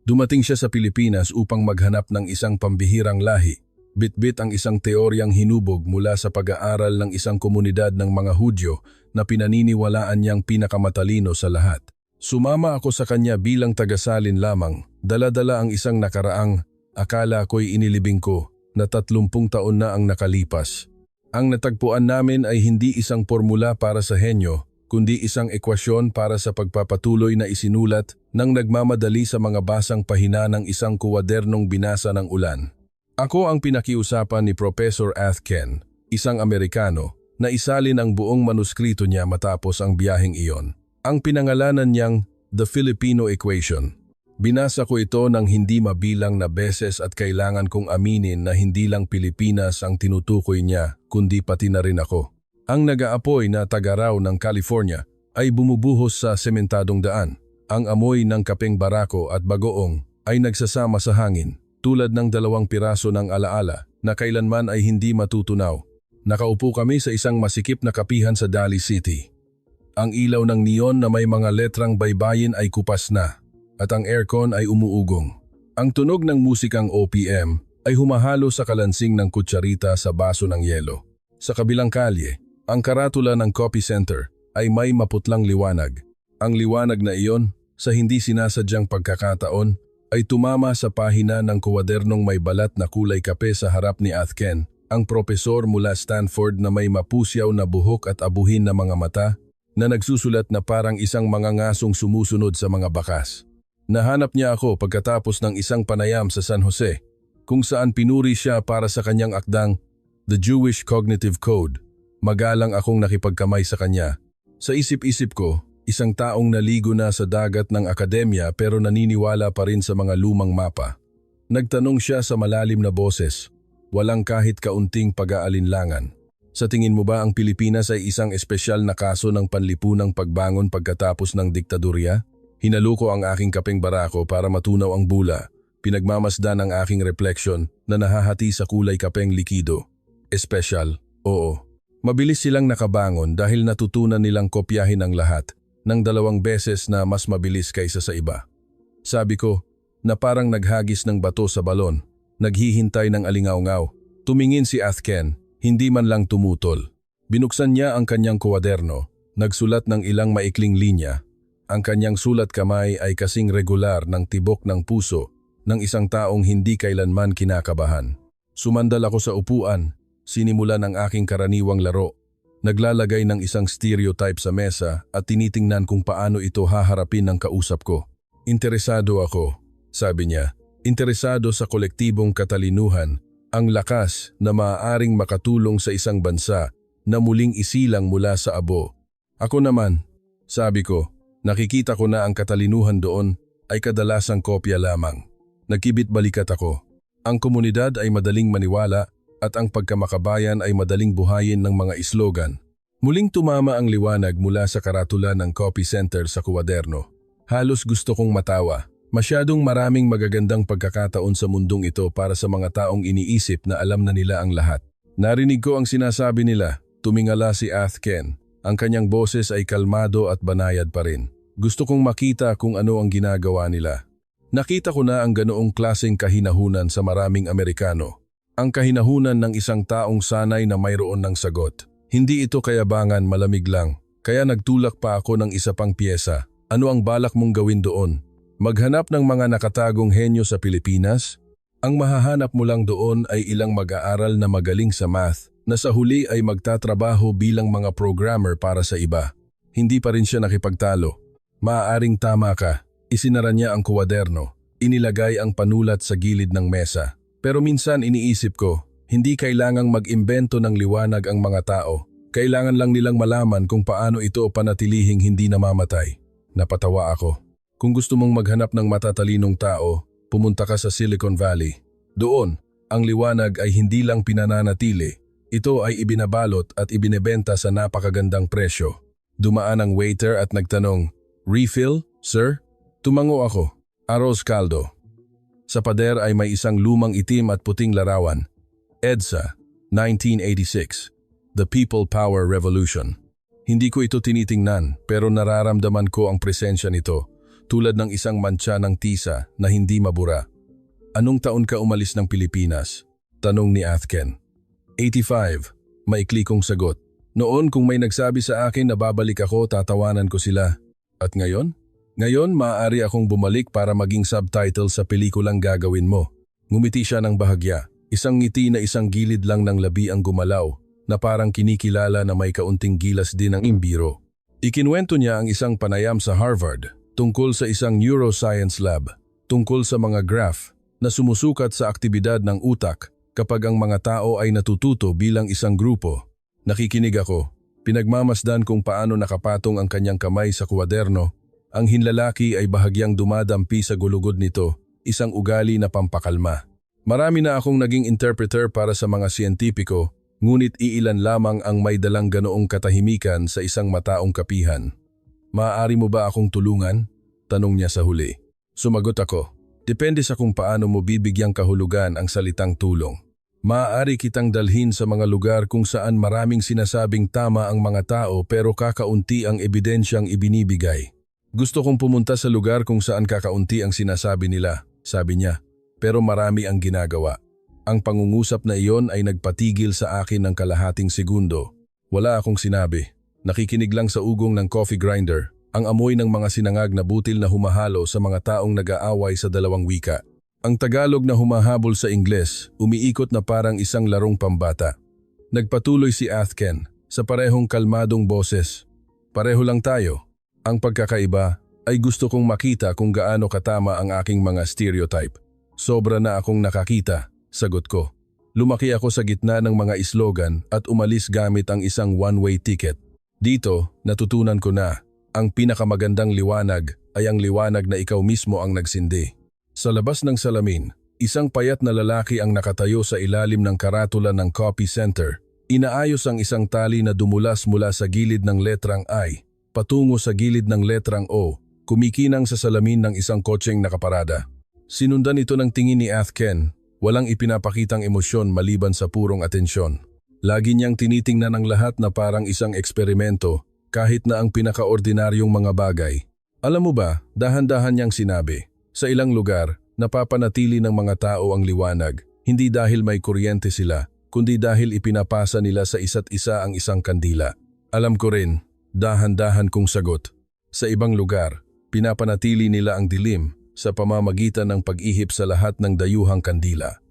Dumating siya sa Pilipinas upang maghanap ng isang pambihirang lahi. Bitbit ang isang teoryang hinubog mula sa pag-aaral ng isang komunidad ng mga Hudyo na pinaniniwalaan niyang pinakamatalino sa lahat. Sumama ako sa kanya bilang tagasalin lamang, dala-dala ang isang nakaraang, akala ko'y inilibing ko, na 30 taon na ang nakalipas. Ang natagpuan namin ay hindi isang formula para sa henyo, kundi isang ekwasyon para sa pagpapatuloy na isinulat nang nagmamadali sa mga basang pahina ng isang kuwadernong binasa ng ulan. Ako ang pinakiusapan ni Professor Athken, isang Amerikano, na isalin ang buong manuskrito niya matapos ang biyaheng iyon. Ang pinangalanan niyang The Filipino Equation. Binasa ko ito ng hindi mabilang na beses at kailangan kong aminin na hindi lang Pilipinas ang tinutukoy niya, kundi pati na rin ako. Ang nag-aapoy na taga-raw ng California ay bumubuhos sa sementadong daan. Ang amoy ng kapeng barako at bagoong ay nagsasama sa hangin, tulad ng 2 piraso ng alaala na kailanman ay hindi matutunaw. Nakaupo kami sa isang masikip na kapihan sa Dali City. Ang ilaw ng neon na may mga letrang baybayin ay kupas na, at ang aircon ay umuugong. Ang tunog ng musikang OPM ay humahalo sa kalansing ng kutsarita sa baso ng yelo. Sa kabilang kalye, ang karatula ng Copy Center ay may maputlang liwanag. Ang liwanag na iyon, sa hindi sinasadyang pagkakataon, ay tumama sa pahina ng kuwadernong may balat na kulay kape sa harap ni Athken, ang propesor mula Stanford na may mapusyaw na buhok at abuhin na mga mata, na nagsusulat na parang isang mga ngasong sumusunod sa mga bakas. Nahanap niya ako pagkatapos ng isang panayam sa San Jose, kung saan pinuri siya para sa kanyang akdang The Jewish Cognitive Code. Magalang akong nakipagkamay sa kanya. Sa isip-isip ko, isang taong naligo na sa dagat ng akademya pero naniniwala pa rin sa mga lumang mapa. Nagtanong siya sa malalim na boses, walang kahit kaunting pag-aalinlangan. Sa tingin mo ba ang Pilipinas ay isang espesyal na kaso ng panlipunang pagbangon pagkatapos ng diktadurya? Hinaluko ang aking kapeng barako para matunaw ang bula. Pinagmamasdan ang aking refleksyon na nahahati sa kulay kapeng likido. Espesyal, oo. Mabilis silang nakabangon dahil natutunan nilang kopyahin ang lahat ng 2 beses na mas mabilis kaysa sa iba. Sabi ko, na parang naghagis ng bato sa balon, naghihintay ng alingaw-ngaw. Tumingin si Athken, hindi man lang tumutol. Binuksan niya ang kanyang kuwaderno, nagsulat ng ilang maikling linya. Ang kanyang sulat kamay ay kasing regular ng tibok ng puso ng isang taong hindi kailanman kinakabahan. Sumandal ako sa upuan. Sinimulan ang aking karaniwang laro. Naglalagay ng isang stereotype sa mesa at tinitingnan kung paano ito haharapin ng kausap ko. Interesado ako, sabi niya. Interesado sa kolektibong katalinuhan, ang lakas na maaaring makatulong sa isang bansa na muling isilang mula sa abo. Ako naman, sabi ko, nakikita ko na ang katalinuhan doon ay kadalasang kopya lamang. Nagkibit-balikat ako. Ang komunidad ay madaling maniwala at ang pagkamakabayan ay madaling buhayin ng mga islogan. Muling tumama ang liwanag mula sa karatula ng Copy Center sa kuwaderno. Halos gusto kong matawa. Masyadong maraming magagandang pagkakataon sa mundong ito para sa mga taong iniisip na alam na nila ang lahat. Narinig ko ang sinasabi nila, tumingala si Athken. Ang kanyang boses ay kalmado at banayad pa rin. Gusto kong makita kung ano ang ginagawa nila. Nakita ko na ang ganoong klaseng kahinahunan sa maraming Amerikano. Ang kahinahunan ng isang taong sanay na mayroon ng sagot. Hindi ito kayabangan, malamig lang. Kaya nagtulak pa ako ng isa pang piyesa. Ano ang balak mong gawin doon? Maghanap ng mga nakatagong henyo sa Pilipinas? Ang mahahanap mo lang doon ay ilang mag-aaral na magaling sa math na sa huli ay magtatrabaho bilang mga programmer para sa iba. Hindi pa rin siya nakipagtalo. Maaaring tama ka. Isinara niya ang kuwaderno. Inilagay ang panulat sa gilid ng mesa. Pero minsan iniisip ko, hindi kailangang mag-imbento ng liwanag ang mga tao. Kailangan lang nilang malaman kung paano ito panatilihing hindi namamatay. Napatawa ako. Kung gusto mong maghanap ng matatalinong tao, pumunta ka sa Silicon Valley. Doon, ang liwanag ay hindi lang pinananatili. Ito ay ibinabalot at ibinebenta sa napakagandang presyo. Dumaan ang waiter at nagtanong, "Refill, sir?" Tumango ako. "Arroz caldo." Sa pader ay may isang lumang itim at puting larawan. EDSA, 1986. The People Power Revolution. Hindi ko ito tinitingnan pero nararamdaman ko ang presensya nito. tulad ng isang mantsa ng tisa na hindi mabura. Anong taon ka umalis ng Pilipinas? Tanong ni Athken. 85. Maikli kong sagot. Noon kung may nagsabi sa akin na babalik ako, tatawanan ko sila. At ngayon? Ngayon, maaari akong bumalik para maging subtitle sa pelikulang gagawin mo. Ngumiti siya ng bahagya. Isang ngiti na isang gilid lang ng labi ang gumalaw, na parang kinikilala na may kaunting gilas din ang imbiro. Ikinwento niya ang isang panayam sa Harvard tungkol sa isang neuroscience lab, tungkol sa mga graph na sumusukat sa aktibidad ng utak kapag ang mga tao ay natututo bilang isang grupo. Nakikinig ako. Pinagmamasdan kung paano nakapatong ang kanyang kamay sa kwaderno. Ang hinlalaki ay bahagyang dumadampi sa gulugod nito, isang ugali na pampakalma. Marami na akong naging interpreter para sa mga siyentipiko, ngunit iilan lamang ang may dalang ganoong katahimikan sa isang mataong kapihan. Maaari mo ba akong tulungan? Tanong niya sa huli. Sumagot ako. Depende sa kung paano mo bibigyang kahulugan ang salitang tulong. Maaari kitang dalhin sa mga lugar kung saan maraming sinasabing tama ang mga tao pero kakaunti ang ebidensyang ibinibigay. Gusto kong pumunta sa lugar kung saan kakaunti ang sinasabi nila, sabi niya, pero marami ang ginagawa. Ang pangungusap na iyon ay nagpatigil sa akin ng kalahating segundo. Wala akong sinabi. Nakikinig lang sa ugong ng coffee grinder, ang amoy ng mga sinangag na butil na humahalo sa mga taong nag-aaway sa dalawang wika. Ang Tagalog na humahabol sa Ingles, umiikot na parang isang larong pambata. Nagpatuloy si Athken sa parehong kalmadong boses. Pareho lang tayo. Ang pagkakaiba ay gusto kong makita kung gaano katama ang aking mga stereotype. Sobra na akong nakakita, sagot ko. Lumaki ako sa gitna ng mga slogan at umalis gamit ang isang one-way ticket. Dito, natutunan ko na, ang pinakamagandang liwanag ay ang liwanag na ikaw mismo ang nagsindi. Sa labas ng salamin, isang payat na lalaki ang nakatayo sa ilalim ng karatula ng copy center. Inaayos ang isang tali na dumulas mula sa gilid ng letrang I, patungo sa gilid ng letrang O, kumikinang sa salamin ng isang kotseng nakaparada. Sinundan ito ng tingin ni Athken, walang ipinapakitang emosyon maliban sa purong atensyon. Lagi niyang tinitingnan ang lahat na parang isang eksperimento, kahit na ang pinakaordinaryong mga bagay. Alam mo ba, dahan-dahan niyang sinabi, sa ilang lugar, napapanatili ng mga tao ang liwanag, hindi dahil may kuryente sila, kundi dahil ipinapasa nila sa isa't isa ang isang kandila. Alam ko rin, dahan-dahan kong sagot. Sa ibang lugar, pinapanatili nila ang dilim sa pamamagitan ng pag-ihip sa lahat ng dayuhang kandila.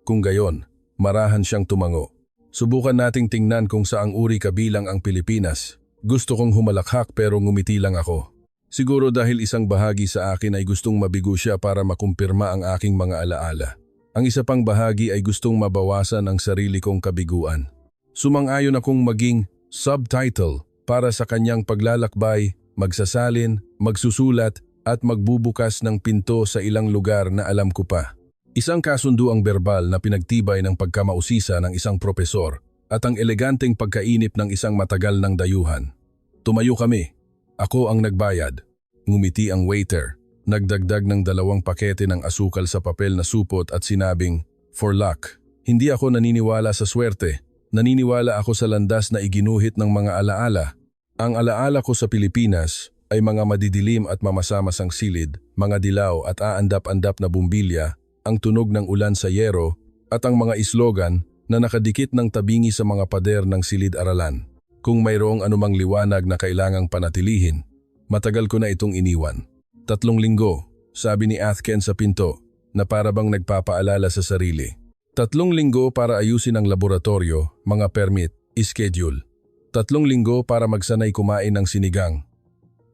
Kung gayon, marahan siyang tumango. Subukan nating tingnan kung saang uri kabilang ang Pilipinas. Gusto kong humalakhak pero ngumiti lang ako. Siguro dahil isang bahagi sa akin ay gustong mabigo siya para makumpirma ang aking mga alaala. Ang isa pang bahagi ay gustong mabawasan ang sarili kong kabiguan. Sumang-ayon akong maging subtitle para sa kanyang paglalakbay, magsasalin, magsusulat at magbubukas ng pinto sa ilang lugar na alam ko pa. Isang kasunduang berbal na pinagtibay ng pagkamausisa ng isang propesor at ang eleganteng pagkainip ng isang matagal ng dayuhan. Tumayo kami. Ako ang nagbayad. Ngumiti ang waiter. Nagdagdag ng 2 pakete ng asukal sa papel na supot at sinabing, "For luck." Hindi ako naniniwala sa swerte. Naniniwala ako sa landas na iginuhit ng mga alaala. Ang alaala ko sa Pilipinas ay mga madidilim at mamasamasang silid, mga dilaw at aandap-andap na bumbilya, ang tunog ng ulan sa yero at ang mga islogan na nakadikit ng tabingi sa mga pader ng silid-aralan. Kung mayroong anumang liwanag na kailangang panatilihin, matagal ko na itong iniwan. 3 linggo, sabi ni Athken sa pinto, na para bang nagpapaalala sa sarili. 3 linggo para ayusin ang laboratorio, mga permit, schedule. 3 linggo para magsanay kumain ng sinigang.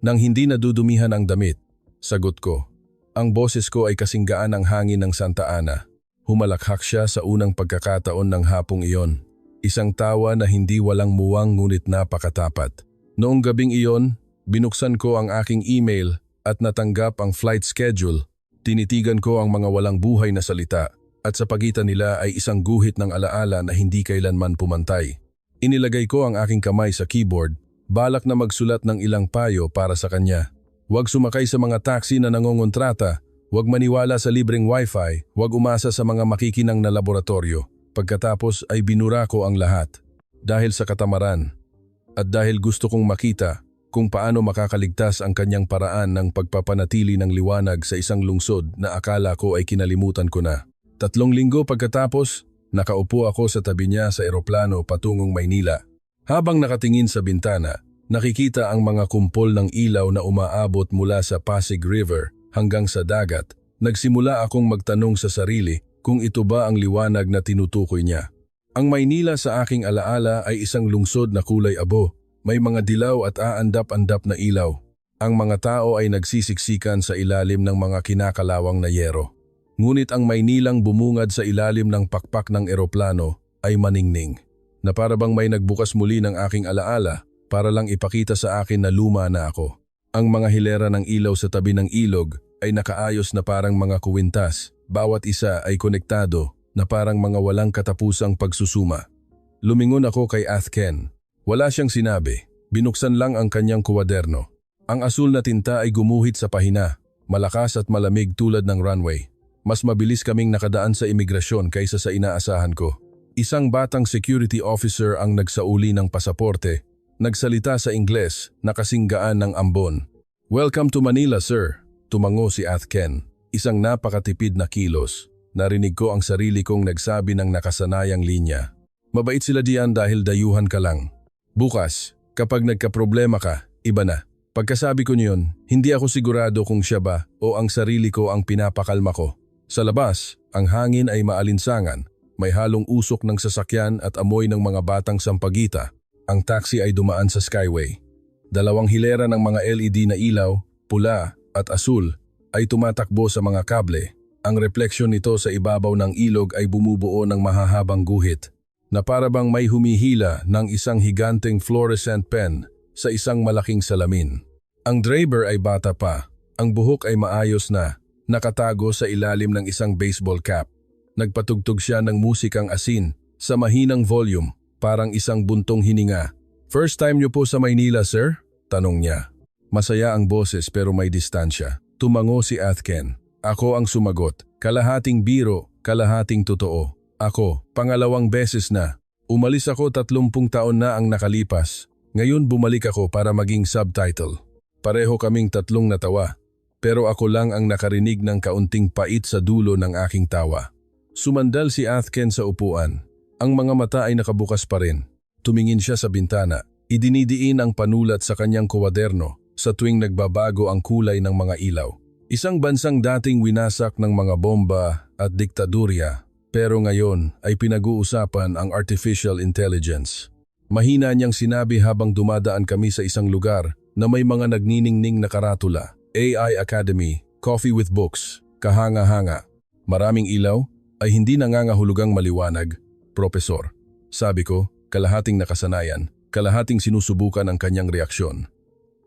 Nang hindi nadudumihan ang damit, sagot ko. Ang boses ko ay kasinggaan ng hangin ng Santa Ana. Humalakhak siya sa unang pagkakataon ng hapong iyon. Isang tawa na hindi walang muwang ngunit napakatapat. Noong gabing iyon, binuksan ko ang aking email at natanggap ang flight schedule. Tinitigan ko ang mga walang buhay na salita at sa pagitan nila ay isang guhit ng alaala na hindi kailanman pumantay. Inilagay ko ang aking kamay sa keyboard, balak na magsulat ng ilang payo para sa kanya. Huwag sumakay sa mga taxi na nangongontrata, huwag maniwala sa libreng wifi, huwag umasa sa mga makikinang na laboratorio. Pagkatapos ay binura ko ang lahat. Dahil sa katamaran at dahil gusto kong makita kung paano makakaligtas ang kanyang paraan ng pagpapanatili ng liwanag sa isang lungsod na akala ko ay kinalimutan ko na. 3 linggo pagkatapos, nakaupo ako sa tabi niya sa eroplano patungong Maynila. Habang nakatingin sa bintana, nakikita ang mga kumpol ng ilaw na umaabot mula sa Pasig River hanggang sa dagat. Nagsimula akong magtanong sa sarili kung ito ba ang liwanag na tinutukoy niya. Ang Maynila sa aking alaala ay isang lungsod na kulay abo. May mga dilaw at aandap-andap na ilaw. Ang mga tao ay nagsisiksikan sa ilalim ng mga kinakalawang na yero. Ngunit ang Maynilang bumungad sa ilalim ng pakpak ng eroplano ay maningning, na para bang may nagbukas muli ng aking alaala para lang ipakita sa akin na luma na ako. Ang mga hilera ng ilaw sa tabi ng ilog ay nakaayos na parang mga kuwintas. Bawat isa ay konektado na parang mga walang katapusang pagsusuma. Lumingon ako kay Athken. Wala siyang sinabi, binuksan lang ang kanyang kuwaderno. Ang asul na tinta ay gumuhit sa pahina, malakas at malamig tulad ng runway. Mas mabilis kaming nakadaan sa imigrasyon kaysa sa inaasahan ko. Isang batang security officer ang nagsauli ng pasaporte, nagsalita sa Ingles na kasing gaan ng ambon. "Welcome to Manila, sir," tumango si Athken. Isang napakatipid na kilos. Narinig ko ang sarili kong nagsabi ng nakasanayang linya. "Mabait sila diyan dahil dayuhan ka lang. Bukas, kapag nagkaproblema ka, iba na." Pagkasabi ko niyon, hindi ako sigurado kung siya ba o ang sarili ko ang pinapakalma ko. Sa labas, ang hangin ay maalinsangan, may halong usok ng sasakyan at amoy ng mga batang sampagita. Ang taxi ay dumaan sa Skyway. 2 hilera ng mga LED na ilaw, pula at asul, ay tumatakbo sa mga kable. Ang refleksyon nito sa ibabaw ng ilog ay bumubuo ng mahahabang guhit, na para bang may humihila ng isang higanteng fluorescent pen sa isang malaking salamin. Ang driver ay bata pa, ang buhok ay maayos na, nakatago sa ilalim ng isang baseball cap. Nagpatugtog siya ng musikang asin sa mahinang volume, parang isang buntong hininga. "First time niyo po sa Maynila, sir?" tanong niya. Masaya ang boses pero may distansya. Tumango si Athken. Ako ang sumagot, kalahating biro, kalahating totoo. Ako, 2 beses na. Umalis ako 30 taon na ang nakalipas. Ngayon bumalik ako para maging subtitle. Pareho kaming 3 natawa. Pero ako lang ang nakarinig ng kaunting pait sa dulo ng aking tawa. Sumandal si Athken sa upuan. Ang mga mata ay nakabukas pa rin. Tumingin siya sa bintana. Idinidiin ang panulat sa kanyang kuwaderno sa tuwing nagbabago ang kulay ng mga ilaw. Isang bansang dating winasak ng mga bomba at diktadurya. Pero ngayon ay pinag-uusapan ang artificial intelligence. Mahina niyang sinabi habang dumadaan kami sa isang lugar na may mga nagniningning na karatula. AI Academy, Coffee with Books, kahanga-hanga. Maraming ilaw ay hindi nangangahulugang maliwanag, Propesor. Sabi ko, kalahating nakasanayan, kalahating sinusubukan ang kanyang reaksyon.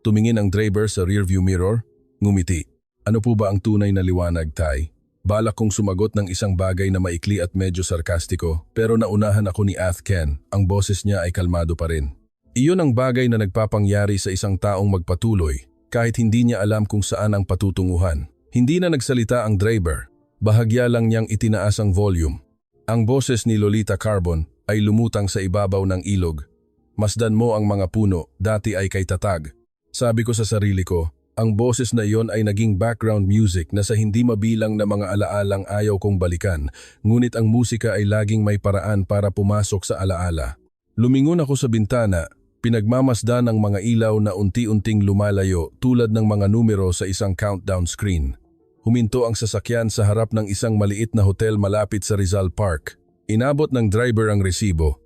Tumingin ang driver sa rearview mirror, ngumiti. "Ano po ba ang tunay na liwanag, Tay?" Balak kong sumagot ng isang bagay na maikli at medyo sarkastiko, pero naunahan ako ni Athken. Ang boses niya ay kalmado pa rin. Iyon ang bagay na nagpapangyari sa isang taong magpatuloy, kahit hindi niya alam kung saan ang patutunguhan. Hindi na nagsalita ang driver. Bahagya lang niyang itinaas ang volume. Ang boses ni Lolita Carbon ay lumutang sa ibabaw ng ilog. "Masdan mo ang mga puno, dati ay kay tatag." Sabi ko sa sarili ko, ang boses na iyon ay naging background music na sa hindi mabilang na mga alaalang ayaw kong balikan, ngunit ang musika ay laging may paraan para pumasok sa alaala. Lumingon ako sa bintana, pinagmamasdan ang mga ilaw na unti-unting lumalayo tulad ng mga numero sa isang countdown screen. Huminto ang sasakyan sa harap ng isang maliit na hotel malapit sa Rizal Park. Inabot ng driver ang resibo.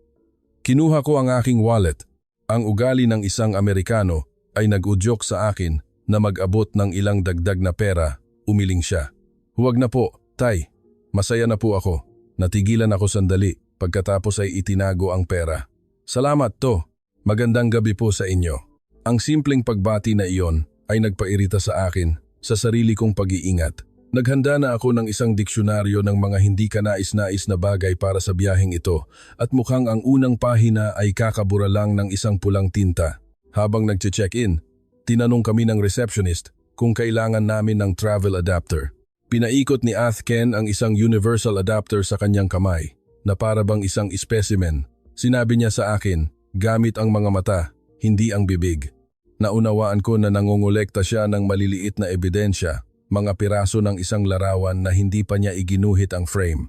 Kinuha ko ang aking wallet. Ang ugali ng isang Amerikano ay nag-udyok sa akin na mag-abot ng ilang dagdag na pera. Umiling siya. "Huwag na po, Tay. Masaya na po ako." Natigilan ako sandali, pagkatapos ay itinago ang pera. "Salamat to. Magandang gabi po sa inyo." Ang simpleng pagbati na iyon ay nagpairita sa akin sa sarili kong pag-iingat. Naghanda na ako ng isang diksyonaryo ng mga hindi kanais-nais na bagay para sa biyaheng ito at mukhang ang unang pahina ay kakabura lang ng isang pulang tinta. Habang nag-check-in, tinanong kami ng receptionist kung kailangan namin ng travel adapter. Pinaikot ni Athken ang isang universal adapter sa kanyang kamay na para bang isang specimen. Sinabi niya sa akin, gamit ang mga mata, hindi ang bibig. Naunawaan ko na nangongolekta siya ng maliliit na ebidensya, mga piraso ng isang larawan na hindi pa niya iginuhit ang frame.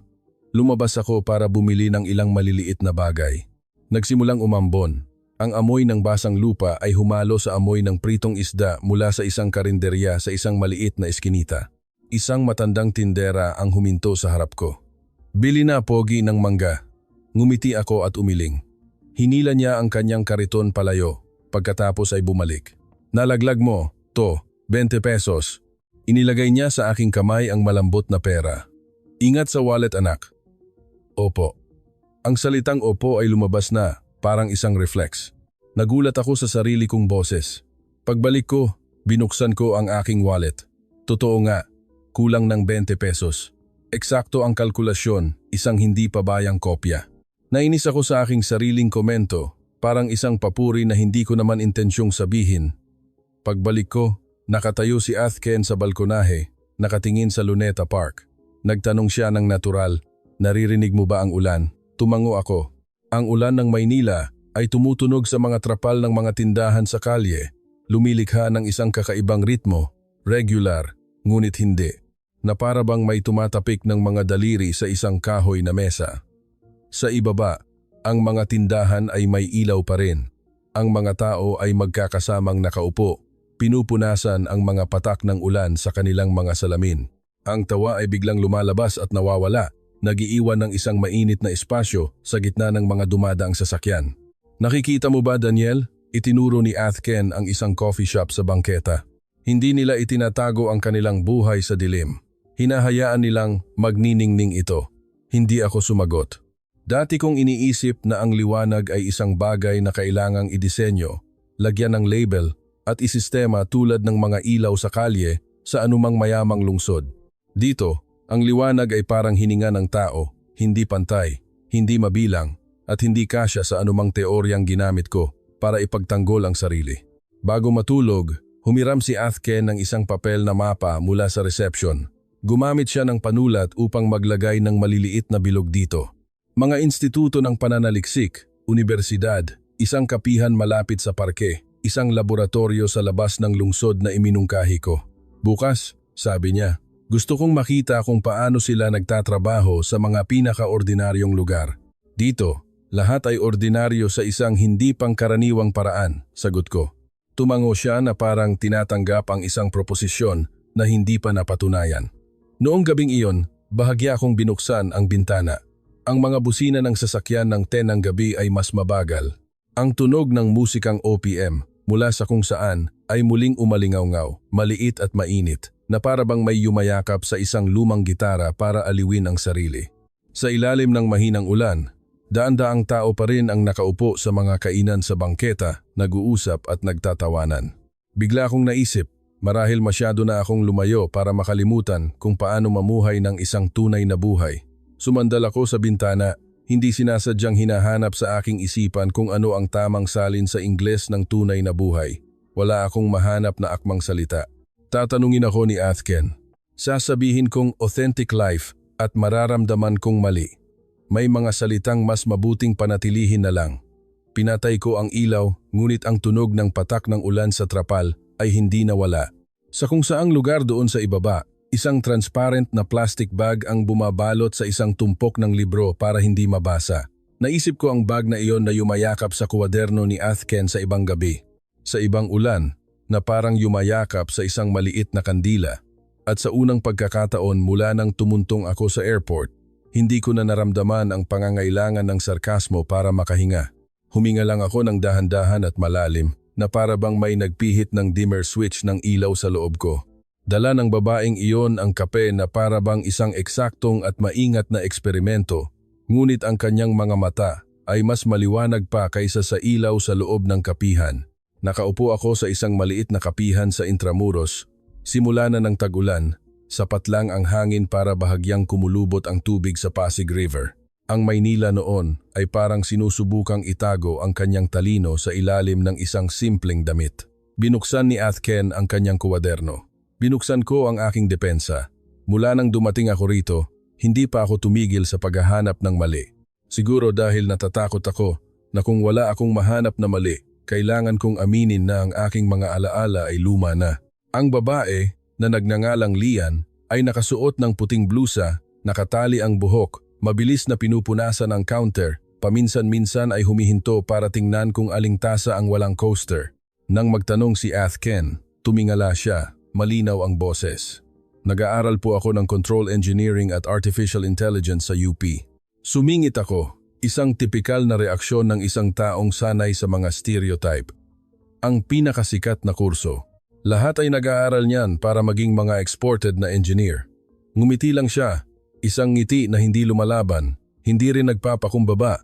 Lumabas ako para bumili ng ilang maliliit na bagay. Nagsimulang umambon. Ang amoy ng basang lupa ay humalo sa amoy ng pritong isda mula sa isang karinderya sa isang maliit na eskinita. Isang matandang tindera ang huminto sa harap ko. "Bili na, Pogi, ng mangga." Ngumiti ako at umiling. Hinila niya ang kanyang kariton palayo. Pagkatapos ay bumalik. "Nalaglag mo, to, 20 pesos. Inilagay niya sa aking kamay ang malambot na pera. "Ingat sa wallet, anak." "Opo." Ang salitang opo ay lumabas na, parang isang reflex. Nagulat ako sa sarili kong boses. Pagbalik ko, binuksan ko ang aking wallet. Totoo nga, kulang ng 20 pesos. Eksakto ang kalkulasyon, isang hindi pabayang kopya. Nainis ako sa aking sariling komento, parang isang papuri na hindi ko naman intensyong sabihin. Pagbalik ko, nakatayo si Athken sa balkonahe, nakatingin sa Luneta Park. Nagtanong siya ng natural, "Naririnig mo ba ang ulan?" Tumango ako. Ang ulan ng Maynila ay tumutunog sa mga trapal ng mga tindahan sa kalye, lumilikha ng isang kakaibang ritmo, regular, ngunit hindi, na para bang may tumatapik ng mga daliri sa isang kahoy na mesa. Sa ibaba, ang mga tindahan ay may ilaw pa rin. Ang mga tao ay magkakasamang nakaupo, pinupunasan ang mga patak ng ulan sa kanilang mga salamin. Ang tawa ay biglang lumalabas at nawawala, nagiiwan ng isang mainit na espasyo sa gitna ng mga dumadaang sasakyan. "Nakikita mo ba, Daniel?" Itinuro ni Athken ang isang coffee shop sa bangketa. Hindi nila itinatago ang kanilang buhay sa dilim. Hinahayaan nilang magniningning ito. Hindi ako sumagot. Dati kong iniisip na ang liwanag ay isang bagay na kailangang idisenyo, lagyan ng label at isistema tulad ng mga ilaw sa kalye sa anumang mayamang lungsod. Dito, ang liwanag ay parang hininga ng tao, hindi pantay, hindi mabilang, at hindi kasya sa anumang teoryang ginamit ko para ipagtanggol ang sarili. Bago matulog, humiram si Athken ng isang papel na mapa mula sa reception. Gumamit siya ng panulat upang maglagay ng maliliit na bilog dito. Mga instituto ng pananaliksik, unibersidad, isang kapihan malapit sa parke, isang laboratorio sa labas ng lungsod na iminungkahi ko. "Bukas," sabi niya, "gusto kong makita kung paano sila nagtatrabaho sa mga pinakaordinaryong lugar. Dito, lahat ay ordinaryo sa isang hindi pangkaraniwang paraan," sagot ko. Tumango siya na parang tinatanggap ang isang proposisyon na hindi pa napatunayan. Noong gabing iyon, bahagya akong binuksan ang bintana. Ang mga busina ng sasakyan ng 10 ng gabi ay mas mabagal. Ang tunog ng musikang OPM mula sa kung saan ay muling umalingaw-ngaw, maliit at mainit, na para bang may yumayakap sa isang lumang gitara para aliwin ang sarili. Sa ilalim ng mahinang ulan, daan-daang tao pa rin ang nakaupo sa mga kainan sa bangketa, nag-uusap at nagtatawanan. Bigla akong naisip, marahil masyado na akong lumayo para makalimutan kung paano mamuhay ng isang tunay na buhay. Sumandal ako sa bintana, hindi sinasadyang hinahanap sa aking isipan kung ano ang tamang salin sa Ingles ng tunay na buhay. Wala akong mahanap na akmang salita. Tatanungin ako ni Athken. Sasabihin kong authentic life at mararamdaman kong mali. May mga salitang mas mabuting panatilihin na lang. Pinatay ko ang ilaw, ngunit ang tunog ng patak ng ulan sa trapal ay hindi nawala. Sa kung saang lugar doon sa ibaba, isang transparent na plastic bag ang bumabalot sa isang tumpok ng libro para hindi mabasa. Naisip ko ang bag na iyon na yumayakap sa kwaderno ni Athken sa ibang gabi. Sa ibang ulan, na parang yumayakap sa isang maliit na kandila. At sa unang pagkakataon mula nang tumuntong ako sa airport, hindi ko na naramdaman ang pangangailangan ng sarkasmo para makahinga. Huminga lang ako ng dahan-dahan at malalim, na para bang may nagpihit ng dimmer switch ng ilaw sa loob ko. Dala ng babaeng iyon ang kape na para bang isang eksaktong at maingat na eksperimento, ngunit ang kanyang mga mata ay mas maliwanag pa kaysa sa ilaw sa loob ng kapihan. Nakaupo ako sa isang maliit na kapihan sa Intramuros. Simula na ng tag-ulan, sapat lang ang hangin para bahagyang kumulubot ang tubig sa Pasig River. Ang Maynila noon ay parang sinusubukang itago ang kanyang talino sa ilalim ng isang simpleng damit. Binuksan ni Athken ang kanyang kwaderno. Binuksan ko ang aking depensa. Mula nang dumating ako rito, hindi pa ako tumigil sa paghahanap ng mali. Siguro dahil natatakot ako na kung wala akong mahanap na mali, Kailangan kong aminin na ang aking mga alaala ay luma na. Ang babae, na nagngangalang Lian, ay nakasuot ng puting blusa, nakatali ang buhok, mabilis na pinupunasan ang counter, paminsan-minsan ay humihinto para tingnan kung aling tasa ang walang coaster. Nang magtanong si Athken, tumingala siya, malinaw ang boses. Nag-aaral po ako ng Control Engineering at Artificial Intelligence sa UP. Sumingit ako, isang tipikal na reaksyon ng isang taong sanay sa mga stereotype. Ang pinakasikat na kurso. Lahat ay nag-aaral niyan para maging mga exported na engineer. Ngumiti lang siya, isang ngiti na hindi lumalaban, hindi rin nagpapakumbaba.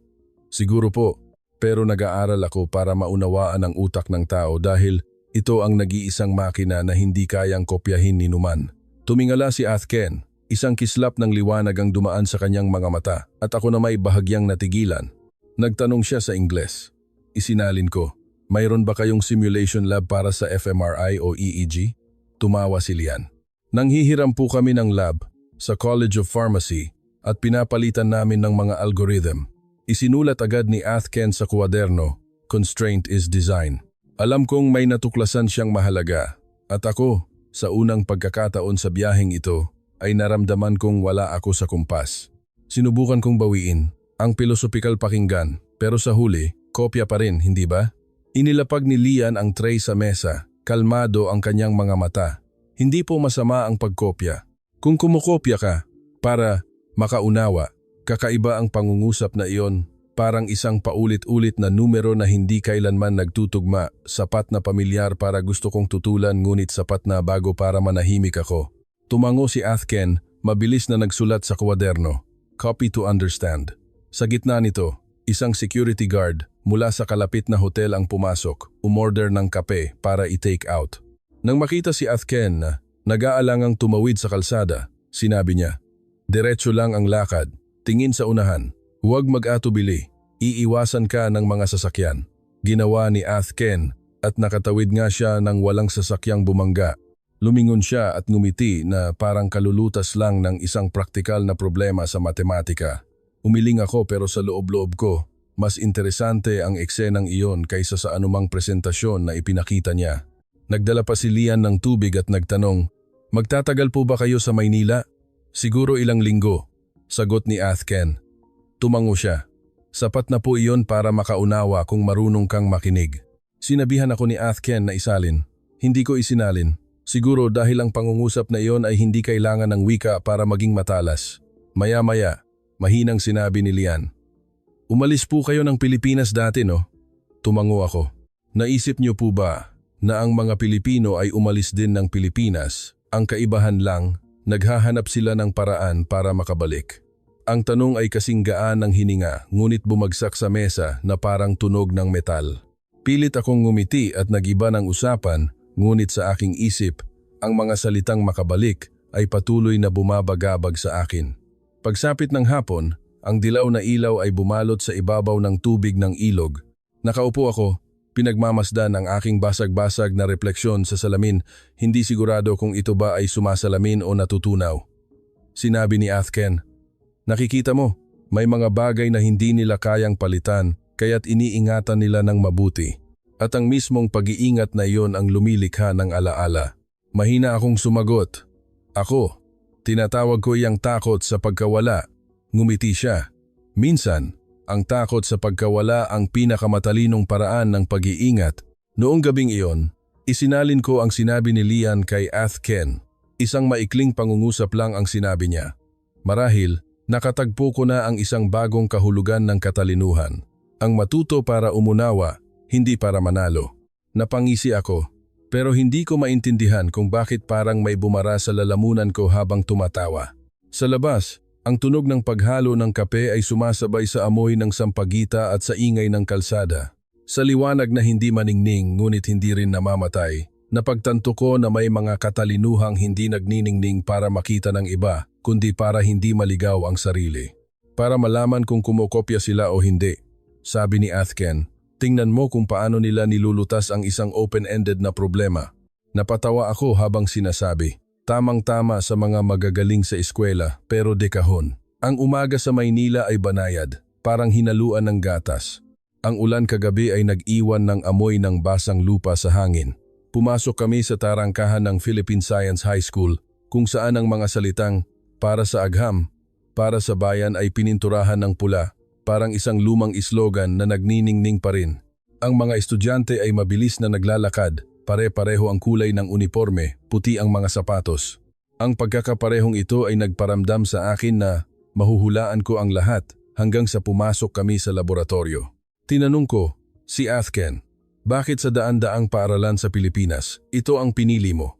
Siguro po, pero nag-aaral ako para maunawaan ang utak ng tao dahil ito ang nag-iisang makina na hindi kayang kopyahin ni Numan. Tumingala si Athken. Isang kislap ng liwanag ang dumaan sa kanyang mga mata at ako na may bahagyang natigilan. Nagtanong siya sa Ingles. Isinalin ko, mayroon ba kayong simulation lab para sa fMRI o EEG? Tumawa si Lian. Nanghihiram po kami ng lab sa College of Pharmacy at pinapalitan namin ng mga algorithm. Isinulat agad ni Athken sa kwaderno, Constraint is Design. Alam kong may natuklasan siyang mahalaga at ako, sa unang pagkakataon sa biyaheng ito, ay naramdaman kong wala ako sa kumpas. Sinubukan kong bawiin ang pilosopikal pakinggan pero sa huli, kopya pa rin, hindi ba? Inilapag ni Lian ang tray sa mesa, kalmado ang kanyang mga mata. Hindi po masama ang pagkopya. Kung kumukopya ka, para makaunawa, kakaiba ang pangungusap na iyon, parang isang paulit-ulit na numero na hindi kailanman nagtutugma, sapat na pamilyar para gusto kong tutulan ngunit sapat na bago para manahimik ako. Tumango si Athken, mabilis na nagsulat sa kwaderno. Copy to understand. Sa gitna nito, isang security guard mula sa kalapit na hotel ang pumasok, umorder ng kape para i-take out. Nang makita si Athken na nag-aalangang tumawid sa kalsada, sinabi niya, "Diretso lang ang lakad, tingin sa unahan, huwag mag-atubili, iiwasan ka ng mga sasakyan." Ginawa ni Athken at nakatawid nga siya ng walang sasakyang bumangga. Lumingon siya at ngumiti na parang kalulutas lang ng isang praktikal na problema sa matematika. Umiling ako pero sa loob-loob ko, mas interesante ang eksenang iyon kaysa sa anumang presentasyon na ipinakita niya. Nagdala pa si Lian ng tubig at nagtanong, "Magtatagal po ba kayo sa Maynila?" "Siguro ilang linggo," sagot ni Athken. Tumango siya. "Sapat na po iyon para makaunawa kung marunong kang makinig." Sinabihan ako ni Athken na isalin. Hindi ko isinalin. Siguro dahil ang pangungusap na iyon ay hindi kailangan ng wika para maging matalas. Maya-maya, mahinang sinabi ni Lian, "Umalis po kayo ng Pilipinas dati, no?" Tumango ako. "Naisip niyo po ba na ang mga Pilipino ay umalis din ng Pilipinas? Ang kaibahan lang, naghahanap sila ng paraan para makabalik." Ang tanong ay kasing gaan ng hininga, ngunit bumagsak sa mesa na parang tunog ng metal. Pilit akong ngumiti at nagiba ng usapan, ngunit sa aking isip, ang mga salitang makabalik ay patuloy na bumabagabag sa akin. Pagsapit ng hapon, ang dilaw na ilaw ay bumalot sa ibabaw ng tubig ng ilog. Nakaupo ako, pinagmamasdan ang aking basag-basag na refleksyon sa salamin, hindi sigurado kung ito ba ay sumasalamin o natutunaw. Sinabi ni Athken, "Nakikita mo, may mga bagay na hindi nila kayang palitan, kaya't iniingatan nila ng mabuti. At ang mismong pag-iingat na iyon ang lumilikha ng alaala." Mahina akong sumagot. "Ako, tinatawag ko iyang takot sa pagkawala." Ngumiti siya. "Minsan, ang takot sa pagkawala ang pinakamatalinong paraan ng pag-iingat." Noong gabing iyon, isinalin ko ang sinabi ni Lian kay Athken. Isang maikling pangungusap lang ang sinabi niya. Marahil, nakatagpo ko na ang isang bagong kahulugan ng katalinuhan. Ang matuto para umunawa, hindi para manalo. Napangisi ako, pero hindi ko maintindihan kung bakit parang may bumara sa lalamunan ko habang tumatawa. Sa labas, ang tunog ng paghalo ng kape ay sumasabay sa amoy ng sampagita at sa ingay ng kalsada. Sa liwanag na hindi maningning ngunit hindi rin namamatay, napagtanto ko na may mga katalinuhang hindi nagniningning para makita ng iba, kundi para hindi maligaw ang sarili. Para malaman kung kumokopya sila o hindi. Sabi ni Athken, "Tingnan mo kung paano nila nilulutas ang isang open-ended na problema." Napatawa ako habang sinasabi, "Tamang-tama sa mga magagaling sa eskwela pero dekahon." Ang umaga sa Maynila ay banayad, parang hinaluan ng gatas. Ang ulan kagabi ay nag-iwan ng amoy ng basang lupa sa hangin. Pumasok kami sa tarangkahan ng Philippine Science High School kung saan ang mga salitang para sa agham, para sa bayan ay pininturahan ng pula, parang isang lumang slogan na nagniningning pa rin. Ang mga estudyante ay mabilis na naglalakad, pare-pareho ang kulay ng uniforme, puti ang mga sapatos. Ang pagkakaparehong ito ay nagparamdam sa akin na mahuhulaan ko ang lahat hanggang sa pumasok kami sa laboratorio. Tinanong ko, si Athken, bakit sa daan-daang paaralan sa Pilipinas, ito ang pinili mo?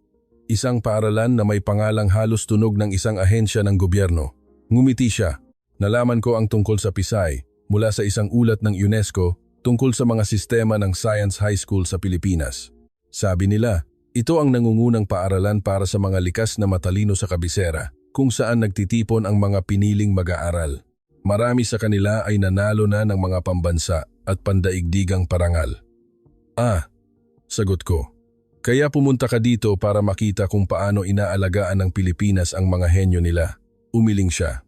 Isang paaralan na may pangalang halos tunog ng isang ahensya ng gobyerno. Ngumiti siya. Nalaman ko ang tungkol sa Pisay mula sa isang ulat ng UNESCO tungkol sa mga sistema ng Science High School sa Pilipinas. Sabi nila, ito ang nangungunang paaralan para sa mga likas na matalino sa kabisera kung saan nagtitipon ang mga piniling mag-aaral. Marami sa kanila ay nanalo na ng mga pambansa at pandaigdigang parangal. Sagot ko. Kaya pumunta ka dito para makita kung paano inaalagaan ng Pilipinas ang mga henyo nila. Umiling siya.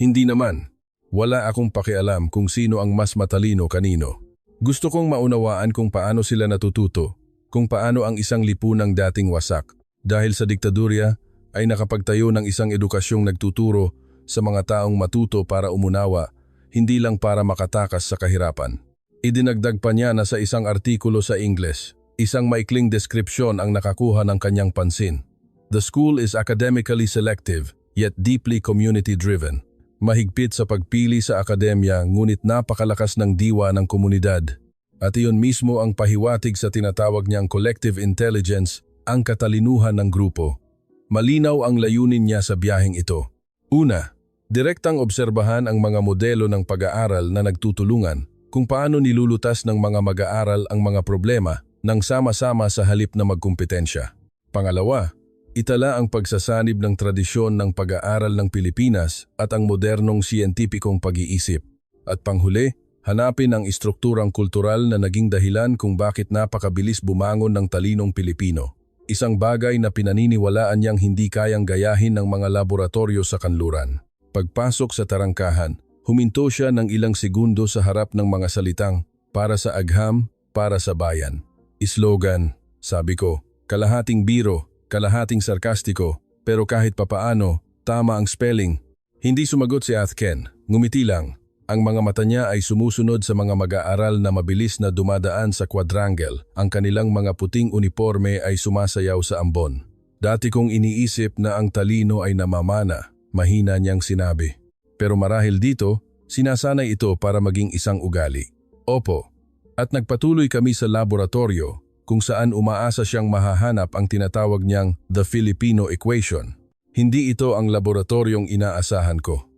Hindi naman. Wala akong pakialam kung sino ang mas matalino kanino. Gusto kong maunawaan kung paano sila natututo, kung paano ang isang lipunang dating wasak dahil sa diktadurya ay nakapagtayo ng isang edukasyong nagtuturo sa mga taong matuto para umunawa, hindi lang para makatakas sa kahirapan. Idinagdag pa niya na sa isang artikulo sa Ingles, isang maikling deskripsyon ang nakakuha ng kanyang pansin. The school is academically selective, yet deeply community-driven. Mahigpit sa pagpili sa akademya ngunit napakalakas ng diwa ng komunidad. At iyon mismo ang pahiwatig sa tinatawag niyang collective intelligence, ang katalinuhan ng grupo. Malinaw ang layunin niya sa biyaheng ito. Una, direktang obserbahan ang mga modelo ng pag-aaral na nagtutulungan kung paano nilulutas ng mga mag-aaral ang mga problema nang sama-sama sa halip na magkumpetensya. Pangalawa, itala ang pagsasanib ng tradisyon ng pag-aaral ng Pilipinas at ang modernong siyentipikong pag-iisip. At panghuli, hanapin ang istrukturang kultural na naging dahilan kung bakit napakabilis bumangon ng talinong Pilipino. Isang bagay na pinaniniwalaan niyang hindi kayang gayahin ng mga laboratorio sa kanluran. Pagpasok sa tarangkahan, huminto siya ng ilang segundo sa harap ng mga salitang, para sa agham, para sa bayan. Slogan, sabi ko, kalahating biro, kalahating sarkastiko, pero kahit papaano, tama ang spelling. Hindi sumagot si Athken, ngumiti lang. Ang mga mata niya ay sumusunod sa mga mag-aaral na mabilis na dumadaan sa quadrangle. Ang kanilang mga puting uniforme ay sumasayaw sa ambon. Dati kong iniisip na ang talino ay namamana, mahina niyang sinabi. Pero marahil dito, sinasanay ito para maging isang ugali. Opo. At nagpatuloy kami sa laboratorio kung saan umaasa siyang mahahanap ang tinatawag niyang The Filipino Equation. Hindi ito ang laboratoryong inaasahan ko.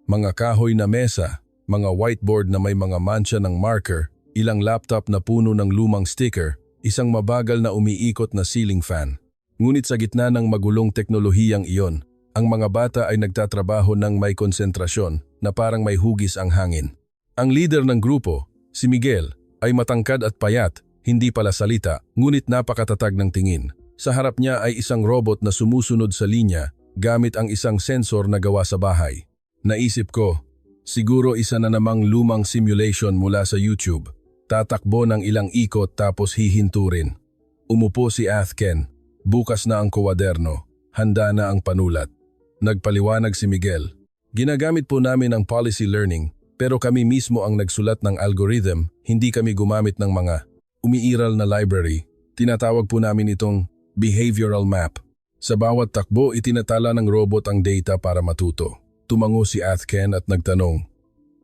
Mga kahoy na mesa, mga whiteboard na may mga mancha ng marker, ilang laptop na puno ng lumang sticker, isang mabagal na umiikot na ceiling fan. Ngunit sa gitna ng magulong teknolohiyang iyon, ang mga bata ay nagtatrabaho ng may konsentrasyon na parang may hugis ang hangin. Ang leader ng grupo, si Miguel, ay matangkad at payat, hindi pala salita, ngunit napakatatag ng tingin. Sa harap niya ay isang robot na sumusunod sa linya gamit ang isang sensor na gawa sa bahay. Naisip ko, siguro isa na namang lumang simulation mula sa YouTube. Tatakbo ng ilang ikot tapos hihinturin. Umupo si Athken. Bukas na ang kwaderno. Handa na ang panulat. Nagpaliwanag si Miguel. Ginagamit po namin ang policy learning, pero kami mismo ang nagsulat ng algorithm, hindi kami gumamit ng mga umiiral na library. Tinatawag po namin itong behavioral map. Sa bawat takbo, itinatala ng robot ang data para matuto. Tumango si Athken at nagtanong,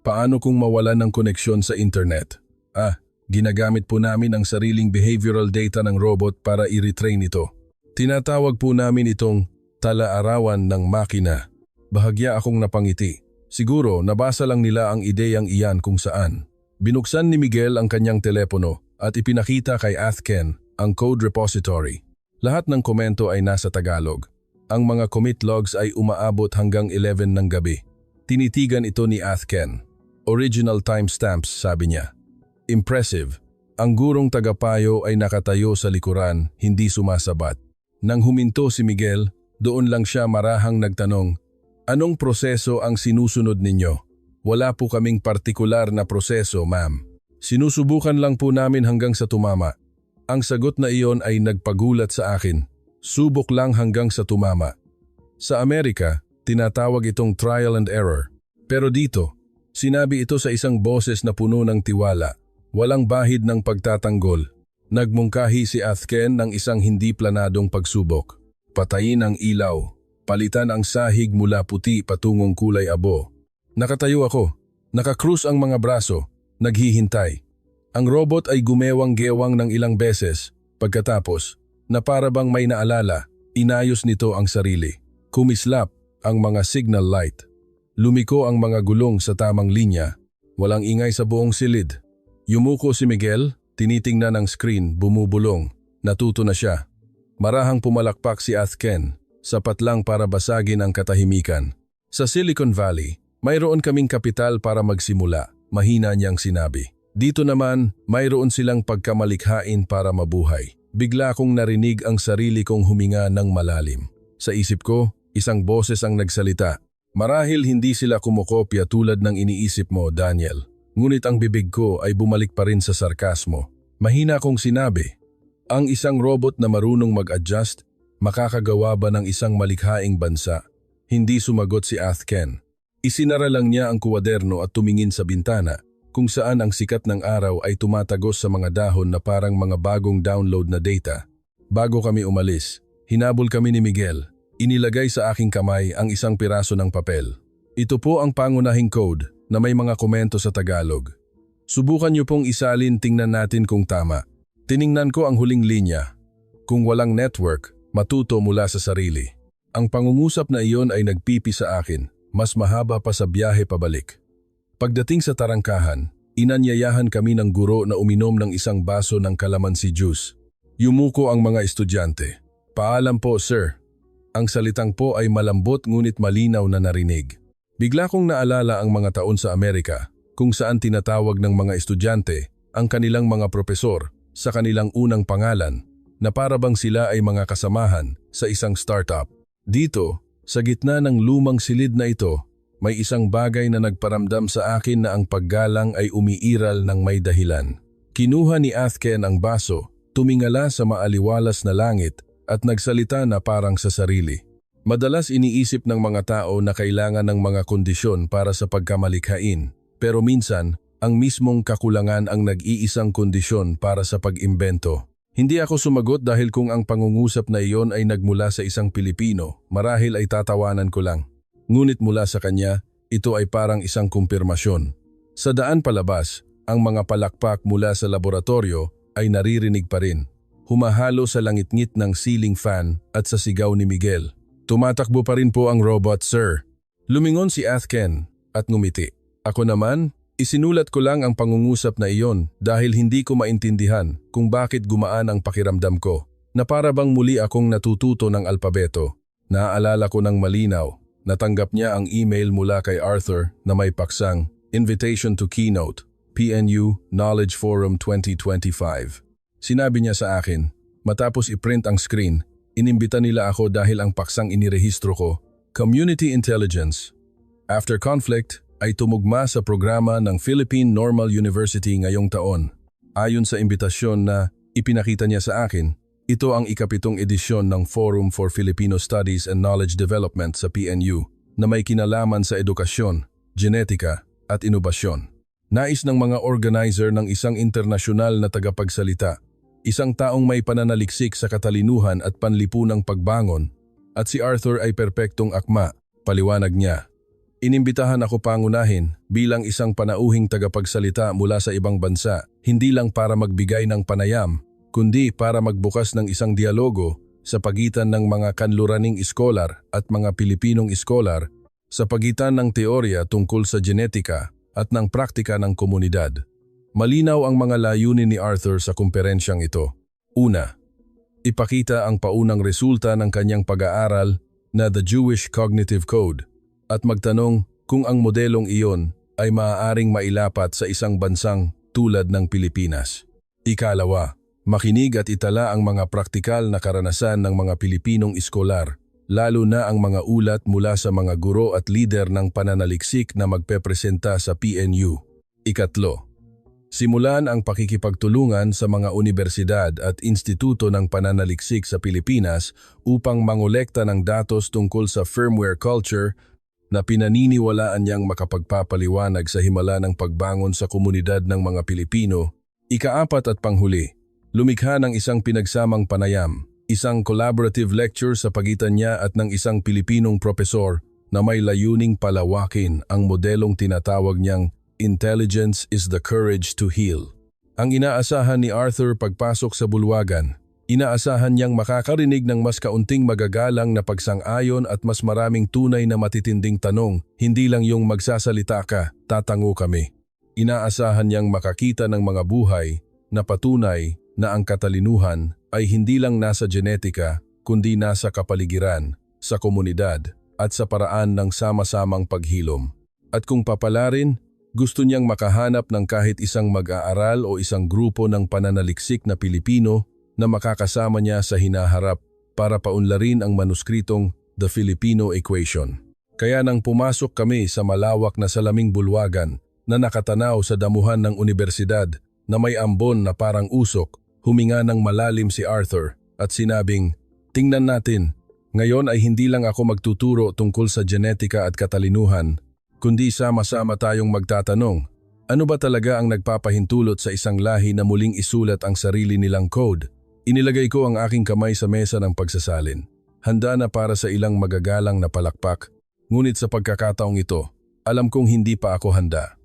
paano kung mawalan ng koneksyon sa internet? Ginagamit po namin ang sariling behavioral data ng robot para i-retrain ito. Tinatawag po namin itong tala-arawan ng makina. Bahagya akong napangiti. Siguro nabasa lang nila ang ideyang iyan kung saan. Binuksan ni Miguel ang kanyang telepono at ipinakita kay Athken ang code repository. Lahat ng komento ay nasa Tagalog. Ang mga commit logs ay umaabot hanggang 11 ng gabi. Tinitigan ito ni Athken. Original timestamps, sabi niya. Impressive. Ang gurong tagapayo ay nakatayo sa likuran, hindi sumasabat. Nang huminto si Miguel, doon lang siya marahang nagtanong, anong proseso ang sinusunod ninyo? Wala po kaming partikular na proseso, ma'am. Sinusubukan lang po namin hanggang sa tumama. Ang sagot na iyon ay nagpagulat sa akin. Subok lang hanggang sa tumama. Sa Amerika, tinatawag itong trial and error. Pero dito, sinabi ito sa isang boses na puno ng tiwala. Walang bahid ng pagtatanggol. Nagmungkahi si Athken ng isang hindi planadong pagsubok. Patayin ang ilaw. Palitan ang sahig mula puti patungong kulay abo. Nakatayo ako. Nakakrus ang mga braso. Naghihintay. Ang robot ay gumewang-gewang ng ilang beses. Pagkatapos, na para bang may naalala, inayos nito ang sarili. Kumislap ang mga signal light. Lumiko ang mga gulong sa tamang linya. Walang ingay sa buong silid. Yumuko si Miguel, tinitingnan ang screen, bumubulong. Natuto na siya. Marahang pumalakpak si Athken, sapat lang para basagin ang katahimikan. Sa Silicon Valley, mayroon kaming kapital para magsimula, mahina niyang sinabi. Dito naman, mayroon silang pagkamalikhain para mabuhay. Bigla kong narinig ang sarili kong huminga ng malalim. Sa isip ko, isang boses ang nagsalita. Marahil hindi sila kumokopya tulad ng iniisip mo, Daniel. Ngunit ang bibig ko ay bumalik pa rin sa sarkasmo. Mahina kong sinabi, ang isang robot na marunong mag-adjust, makakagawa ba ng isang malikhaing bansa? Hindi sumagot si Athken. Isinara lang niya ang kuwaderno at tumingin sa bintana, kung saan ang sikat ng araw ay tumatagos sa mga dahon na parang mga bagong download na data. Bago kami umalis, hinabol kami ni Miguel. Inilagay sa aking kamay ang isang piraso ng papel. Ito po ang pangunahing code na may mga komento sa Tagalog. Subukan niyo pong isalin, tingnan natin kung tama. Tiningnan ko ang huling linya. Kung walang network, matuto mula sa sarili. Ang pangungusap na iyon ay nagpipi sa akin, mas mahaba pa sa biyahe pabalik. Pagdating sa tarangkahan, inanyayahan kami ng guro na uminom ng isang baso ng kalamansi juice. Yumuko ang mga estudyante. Paalam po, sir. Ang salitang po ay malambot ngunit malinaw na narinig. Bigla kong naalala ang mga taon sa Amerika, kung saan tinatawag ng mga estudyante ang kanilang mga propesor sa kanilang unang pangalan, na para bang sila ay mga kasamahan sa isang startup. Dito, sa gitna ng lumang silid na ito, may isang bagay na nagparamdam sa akin na ang paggalang ay umiiral ng may dahilan. Kinuha ni Athken ang baso, tumingala sa maaliwalas na langit at nagsalita na parang sa sarili. Madalas iniisip ng mga tao na kailangan ng mga kondisyon para sa pagkamalikhain, pero minsan, ang mismong kakulangan ang nag-iisang kondisyon para sa pag-imbento. Hindi ako sumagot dahil kung ang pangungusap na iyon ay nagmula sa isang Pilipino, marahil ay tatawanan ko lang. Ngunit mula sa kanya, ito ay parang isang kumpirmasyon. Sa daan palabas, ang mga palakpak mula sa laboratorio ay naririnig pa rin. Humahalo sa langit-ngit ng ceiling fan at sa sigaw ni Miguel. Tumatakbo pa rin po ang robot, sir. Lumingon si Athken at ngumiti. Ako naman, isinulat ko lang ang pangungusap na iyon dahil hindi ko maintindihan kung bakit gumaan ang pakiramdam ko, na para bang muli akong natututo ng alpabeto. Naaalala ko ng malinaw. Natanggap niya ang email mula kay Arthur na may paksang Invitation to Keynote, PNU Knowledge Forum 2025. Sinabi niya sa akin, matapos i-print ang screen, inimbita nila ako dahil ang paksang inirehistro ko, Community Intelligence. After conflict, ay tumugma sa programa ng Philippine Normal University ngayong taon. Ayon sa imbitasyon na ipinakita niya sa akin, ito ang ika-7 edisyon ng Forum for Filipino Studies and Knowledge Development sa PNU na may kinalaman sa edukasyon, genetika at inobasyon. Nais ng mga organizer ng isang internasyonal na tagapagsalita, isang taong may pananaliksik sa katalinuhan at panlipunang pagbangon, at si Arthur ay perpektong akma, paliwanag niya. Inimbitahan ako pangunahin bilang isang panauhing tagapagsalita mula sa ibang bansa, hindi lang para magbigay ng panayam, kundi para magbukas ng isang dialogo sa pagitan ng mga kanluraning iskolar at mga Pilipinong iskolar, sa pagitan ng teorya tungkol sa genetika at ng praktika ng komunidad. Malinaw ang mga layunin ni Arthur sa kumperensyang ito. Una, ipakita ang paunang resulta ng kanyang pag-aaral na The Jewish Cognitive Code at magtanong kung ang modelong iyon ay maaaring mailapat sa isang bansang tulad ng Pilipinas. Ikalawa, makinig at itala ang mga praktikal na karanasan ng mga Pilipinong iskolar, lalo na ang mga ulat mula sa mga guro at lider ng pananaliksik na magpepresenta sa PNU. Ikatlo, Simulan ang pakikipagtulungan sa mga universidad at instituto ng pananaliksik sa Pilipinas upang mangolekta ng datos tungkol sa firmware culture na pinaniniwalaan niyang makapagpapaliwanag sa himala ng pagbangon sa komunidad ng mga Pilipino. Ikaapat at panghuli, lumikha ng isang pinagsamang panayam, isang collaborative lecture sa pagitan niya at ng isang Pilipinong propesor na may layuning palawakin ang modelong tinatawag niyang Intelligence is the Courage to Heal. Ang inaasahan ni Arthur pagpasok sa bulwagan, inaasahan niyang makakarinig ng mas kaunting magagalang na pagsang-ayon at mas maraming tunay na matitinding tanong, hindi lang yung magsasalita ka, tatango kami. Inaasahan niyang makakita ng mga buhay na patunay na ang katalinuhan ay hindi lang nasa genetika kundi nasa kapaligiran, sa komunidad at sa paraan ng sama-samang paghilom. At kung papalarin, gusto niyang makahanap ng kahit isang mag-aaral o isang grupo ng pananaliksik na Pilipino na makakasama niya sa hinaharap para paunlarin ang manuskritong The Filipino Equation. Kaya nang pumasok kami sa malawak na salaming bulwagan na nakatanaw sa damuhan ng universidad na may ambon na parang usok, huminga ng malalim si Arthur at sinabing, "Tingnan natin, ngayon ay hindi lang ako magtuturo tungkol sa genetika at katalinuhan, kundi sama-sama tayong magtatanong, ano ba talaga ang nagpapahintulot sa isang lahi na muling isulat ang sarili nilang code?" Inilagay ko ang aking kamay sa mesa ng pagsasalin. Handa na para sa ilang magagalang na palakpak, ngunit sa pagkakataong ito, alam kong hindi pa ako handa.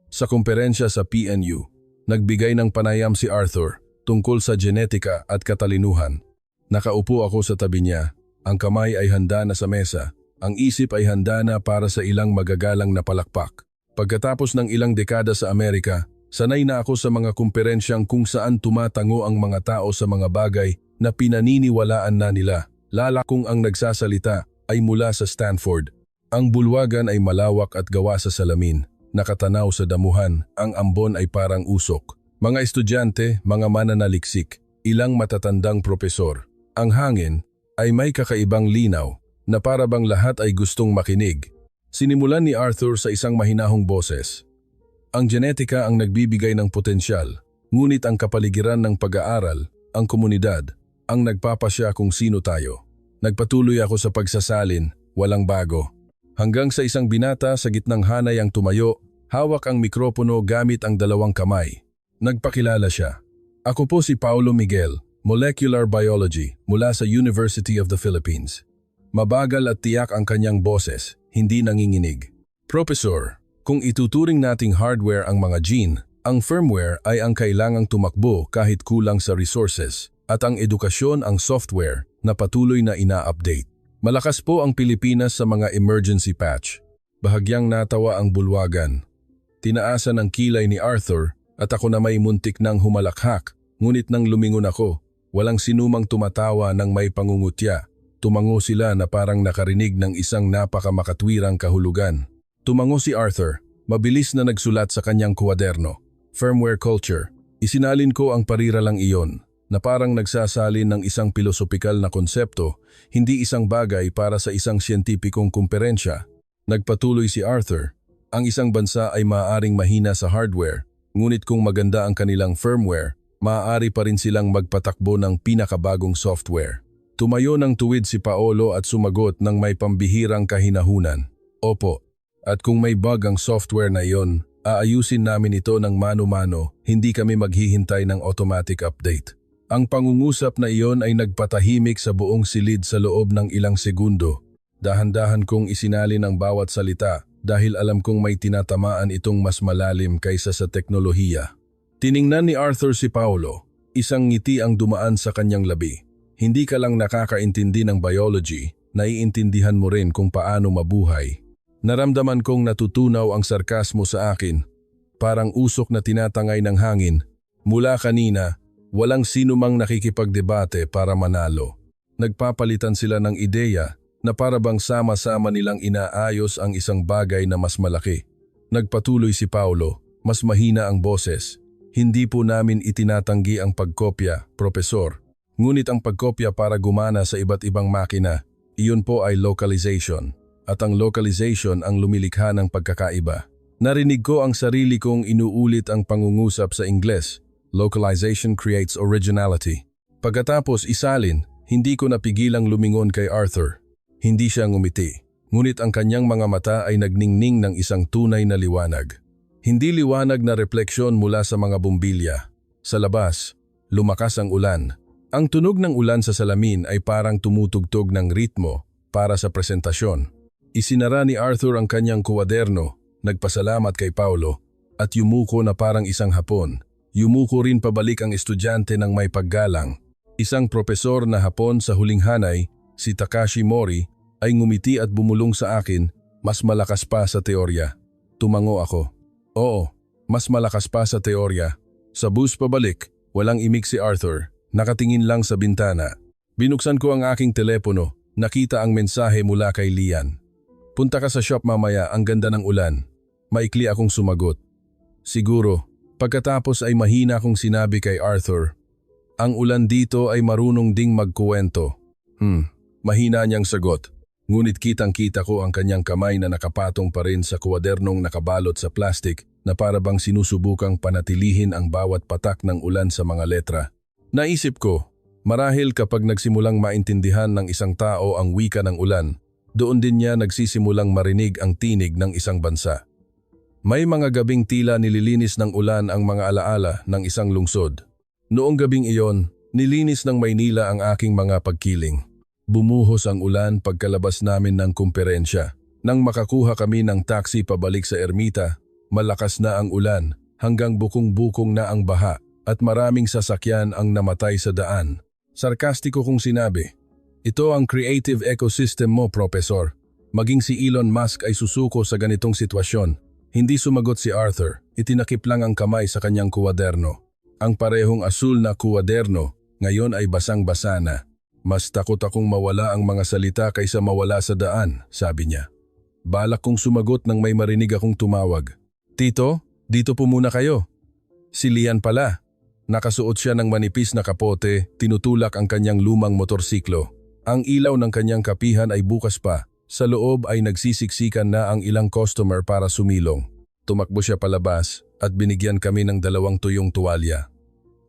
Sa komperensya sa PNU, nagbigay ng panayam si Arthur tungkol sa genetika at katalinuhan. Nakaupo ako sa tabi niya, ang kamay ay handa na sa mesa. Ang isip ay handa na para sa ilang magagalang na palakpak. Pagkatapos ng ilang dekada sa Amerika, sanay na ako sa mga kumperensyang kung saan tumatango ang mga tao sa mga bagay na pinaniniwalaan na nila, lalo kung ang nagsasalita ay mula sa Stanford. Ang bulwagan ay malawak at gawa sa salamin. Nakatanaw sa damuhan, ang ambon ay parang usok. Mga estudyante, mga mananaliksik, ilang matatandang propesor. Ang hangin ay may kakaibang linaw na para bang lahat ay gustong makinig. Sinimulan ni Arthur sa isang mahinahong boses. Ang genetika ang nagbibigay ng potensyal, ngunit ang kapaligiran ng pag-aaral, ang komunidad, ang nagpapasya kung sino tayo. Nagpatuloy ako sa pagsasalin, walang bago. Hanggang sa isang binata sa gitnang hanay ang tumayo, hawak ang mikropono gamit ang dalawang kamay. Nagpakilala siya. Ako po si Paulo Miguel, Molecular Biology, mula sa University of the Philippines. Mabagal at tiyak ang kanyang boses, hindi nanginginig. Professor, kung ituturing nating hardware ang mga gene, ang firmware ay ang kailangang tumakbo kahit kulang sa resources, at ang edukasyon ang software na patuloy na ina-update. Malakas po ang Pilipinas sa mga emergency patch. Bahagyang natawa ang bulwagan. Tinaasan ang kilay ni Arthur at ako na may muntik nang humalakhak, ngunit nang lumingon ako, walang sinumang tumatawa ng may pangungutya. Tumango sila na parang nakarinig ng isang napakamakatwirang kahulugan. Tumango si Arthur, mabilis na nagsulat sa kanyang kwaderno. Firmware culture. Isinalin ko ang pariralang iyon, na parang nagsasalin ng isang pilosopikal na konsepto, hindi isang bagay para sa isang siyentipikong kumperensya. Nagpatuloy si Arthur. Ang isang bansa ay maaaring mahina sa hardware, ngunit kung maganda ang kanilang firmware, maaari pa rin silang magpatakbo ng pinakabagong software. Tumayo ng tuwid si Paolo at sumagot ng may pambihirang kahinahunan. Opo, at kung may bug ang software na iyon, aayusin namin ito ng mano-mano, hindi kami maghihintay ng automatic update. Ang pangungusap na iyon ay nagpatahimik sa buong silid sa loob ng ilang segundo. Dahan-dahan kong isinalin ang bawat salita dahil alam kong may tinatamaan itong mas malalim kaysa sa teknolohiya. Tiningnan ni Arthur si Paolo, isang ngiti ang dumaan sa kanyang labi. Hindi ka lang nakakaintindi ng biology, naiintindihan mo rin kung paano mabuhay. Naramdaman kong natutunaw ang sarkasmo sa akin, parang usok na tinatangay ng hangin. Mula kanina, walang sinumang nakikipagdebate para manalo. Nagpapalitan sila ng ideya na para bang sama-sama nilang inaayos ang isang bagay na mas malaki. Nagpatuloy si Paulo, mas mahina ang boses. Hindi po namin itinatanggi ang pagkopya, Profesor. Ngunit ang pagkopya para gumana sa iba't ibang makina, iyon po ay localization. At ang localization ang lumilikha ng pagkakaiba. Narinig ko ang sarili kong inuulit ang pangungusap sa Ingles. Localization creates originality. Pagkatapos isalin, hindi ko napigilang lumingon kay Arthur. Hindi siya ngumiti, ngunit ang kanyang mga mata ay nagningning ng isang tunay na liwanag. Hindi liwanag na refleksyon mula sa mga bumbilya. Sa labas, lumakas ang ulan. Ang tunog ng ulan sa salamin ay parang tumutugtog ng ritmo para sa presentasyon. Isinara ni Arthur ang kanyang kuwaderno, nagpasalamat kay Paulo, at yumuko na parang isang Hapon. Yumuko rin pabalik ang estudyante ng may paggalang. Isang propesor na Hapon sa huling hanay, si Takashi Mori, ay ngumiti at bumulong sa akin, mas malakas pa sa teorya. Tumango ako. Oo, mas malakas pa sa teorya. Sa bus pabalik, walang imik si Arthur, nakatingin lang sa bintana. Binuksan ko ang aking telepono, nakita ang mensahe mula kay Lian. Punta ka sa shop mamaya, ang ganda ng ulan. Maikli akong sumagot. Siguro, pagkatapos ay mahina akong sinabi kay Arthur. Ang ulan dito ay marunong ding magkuwento. Mahina niyang sagot. Ngunit kitang-kita ko ang kanyang kamay na nakapatong pa rin sa kuwadernong nakabalot sa plastik na para bang sinusubukang panatilihin ang bawat patak ng ulan sa mga letra. Naisip ko, marahil kapag nagsimulang maintindihan ng isang tao ang wika ng ulan, doon din niya nagsisimulang marinig ang tinig ng isang bansa. May mga gabing tila nililinis ng ulan ang mga alaala ng isang lungsod. Noong gabing iyon, nilinis ng Maynila ang aking mga pagkiling. Bumuhos ang ulan pagkalabas namin ng kumperensya. Nang makakuha kami ng taxi pabalik sa ermita, malakas na ang ulan hanggang bukong-bukong na ang baha at maraming sasakyan ang namatay sa daan. Sarkastiko kong sinabi, ito ang creative ecosystem mo, Professor. Maging si Elon Musk ay susuko sa ganitong sitwasyon. Hindi sumagot si Arthur, itinakip lang ang kamay sa kanyang kuwaderno. Ang parehong asul na kuwaderno ngayon ay basang-basa na. Mas takot akong mawala ang mga salita kaysa mawala sa daan, sabi niya. Balak kong sumagot nang may marinig akong tumawag. Tito, dito po muna kayo. Si Lian pala. Nakasuot siya ng manipis na kapote, tinutulak ang kanyang lumang motorsiklo. Ang ilaw ng kanyang kapihan ay bukas pa. Sa loob ay nagsisiksikan na ang ilang customer para sumilong. Tumakbo siya palabas at binigyan kami ng 2 tuyong tuwalya.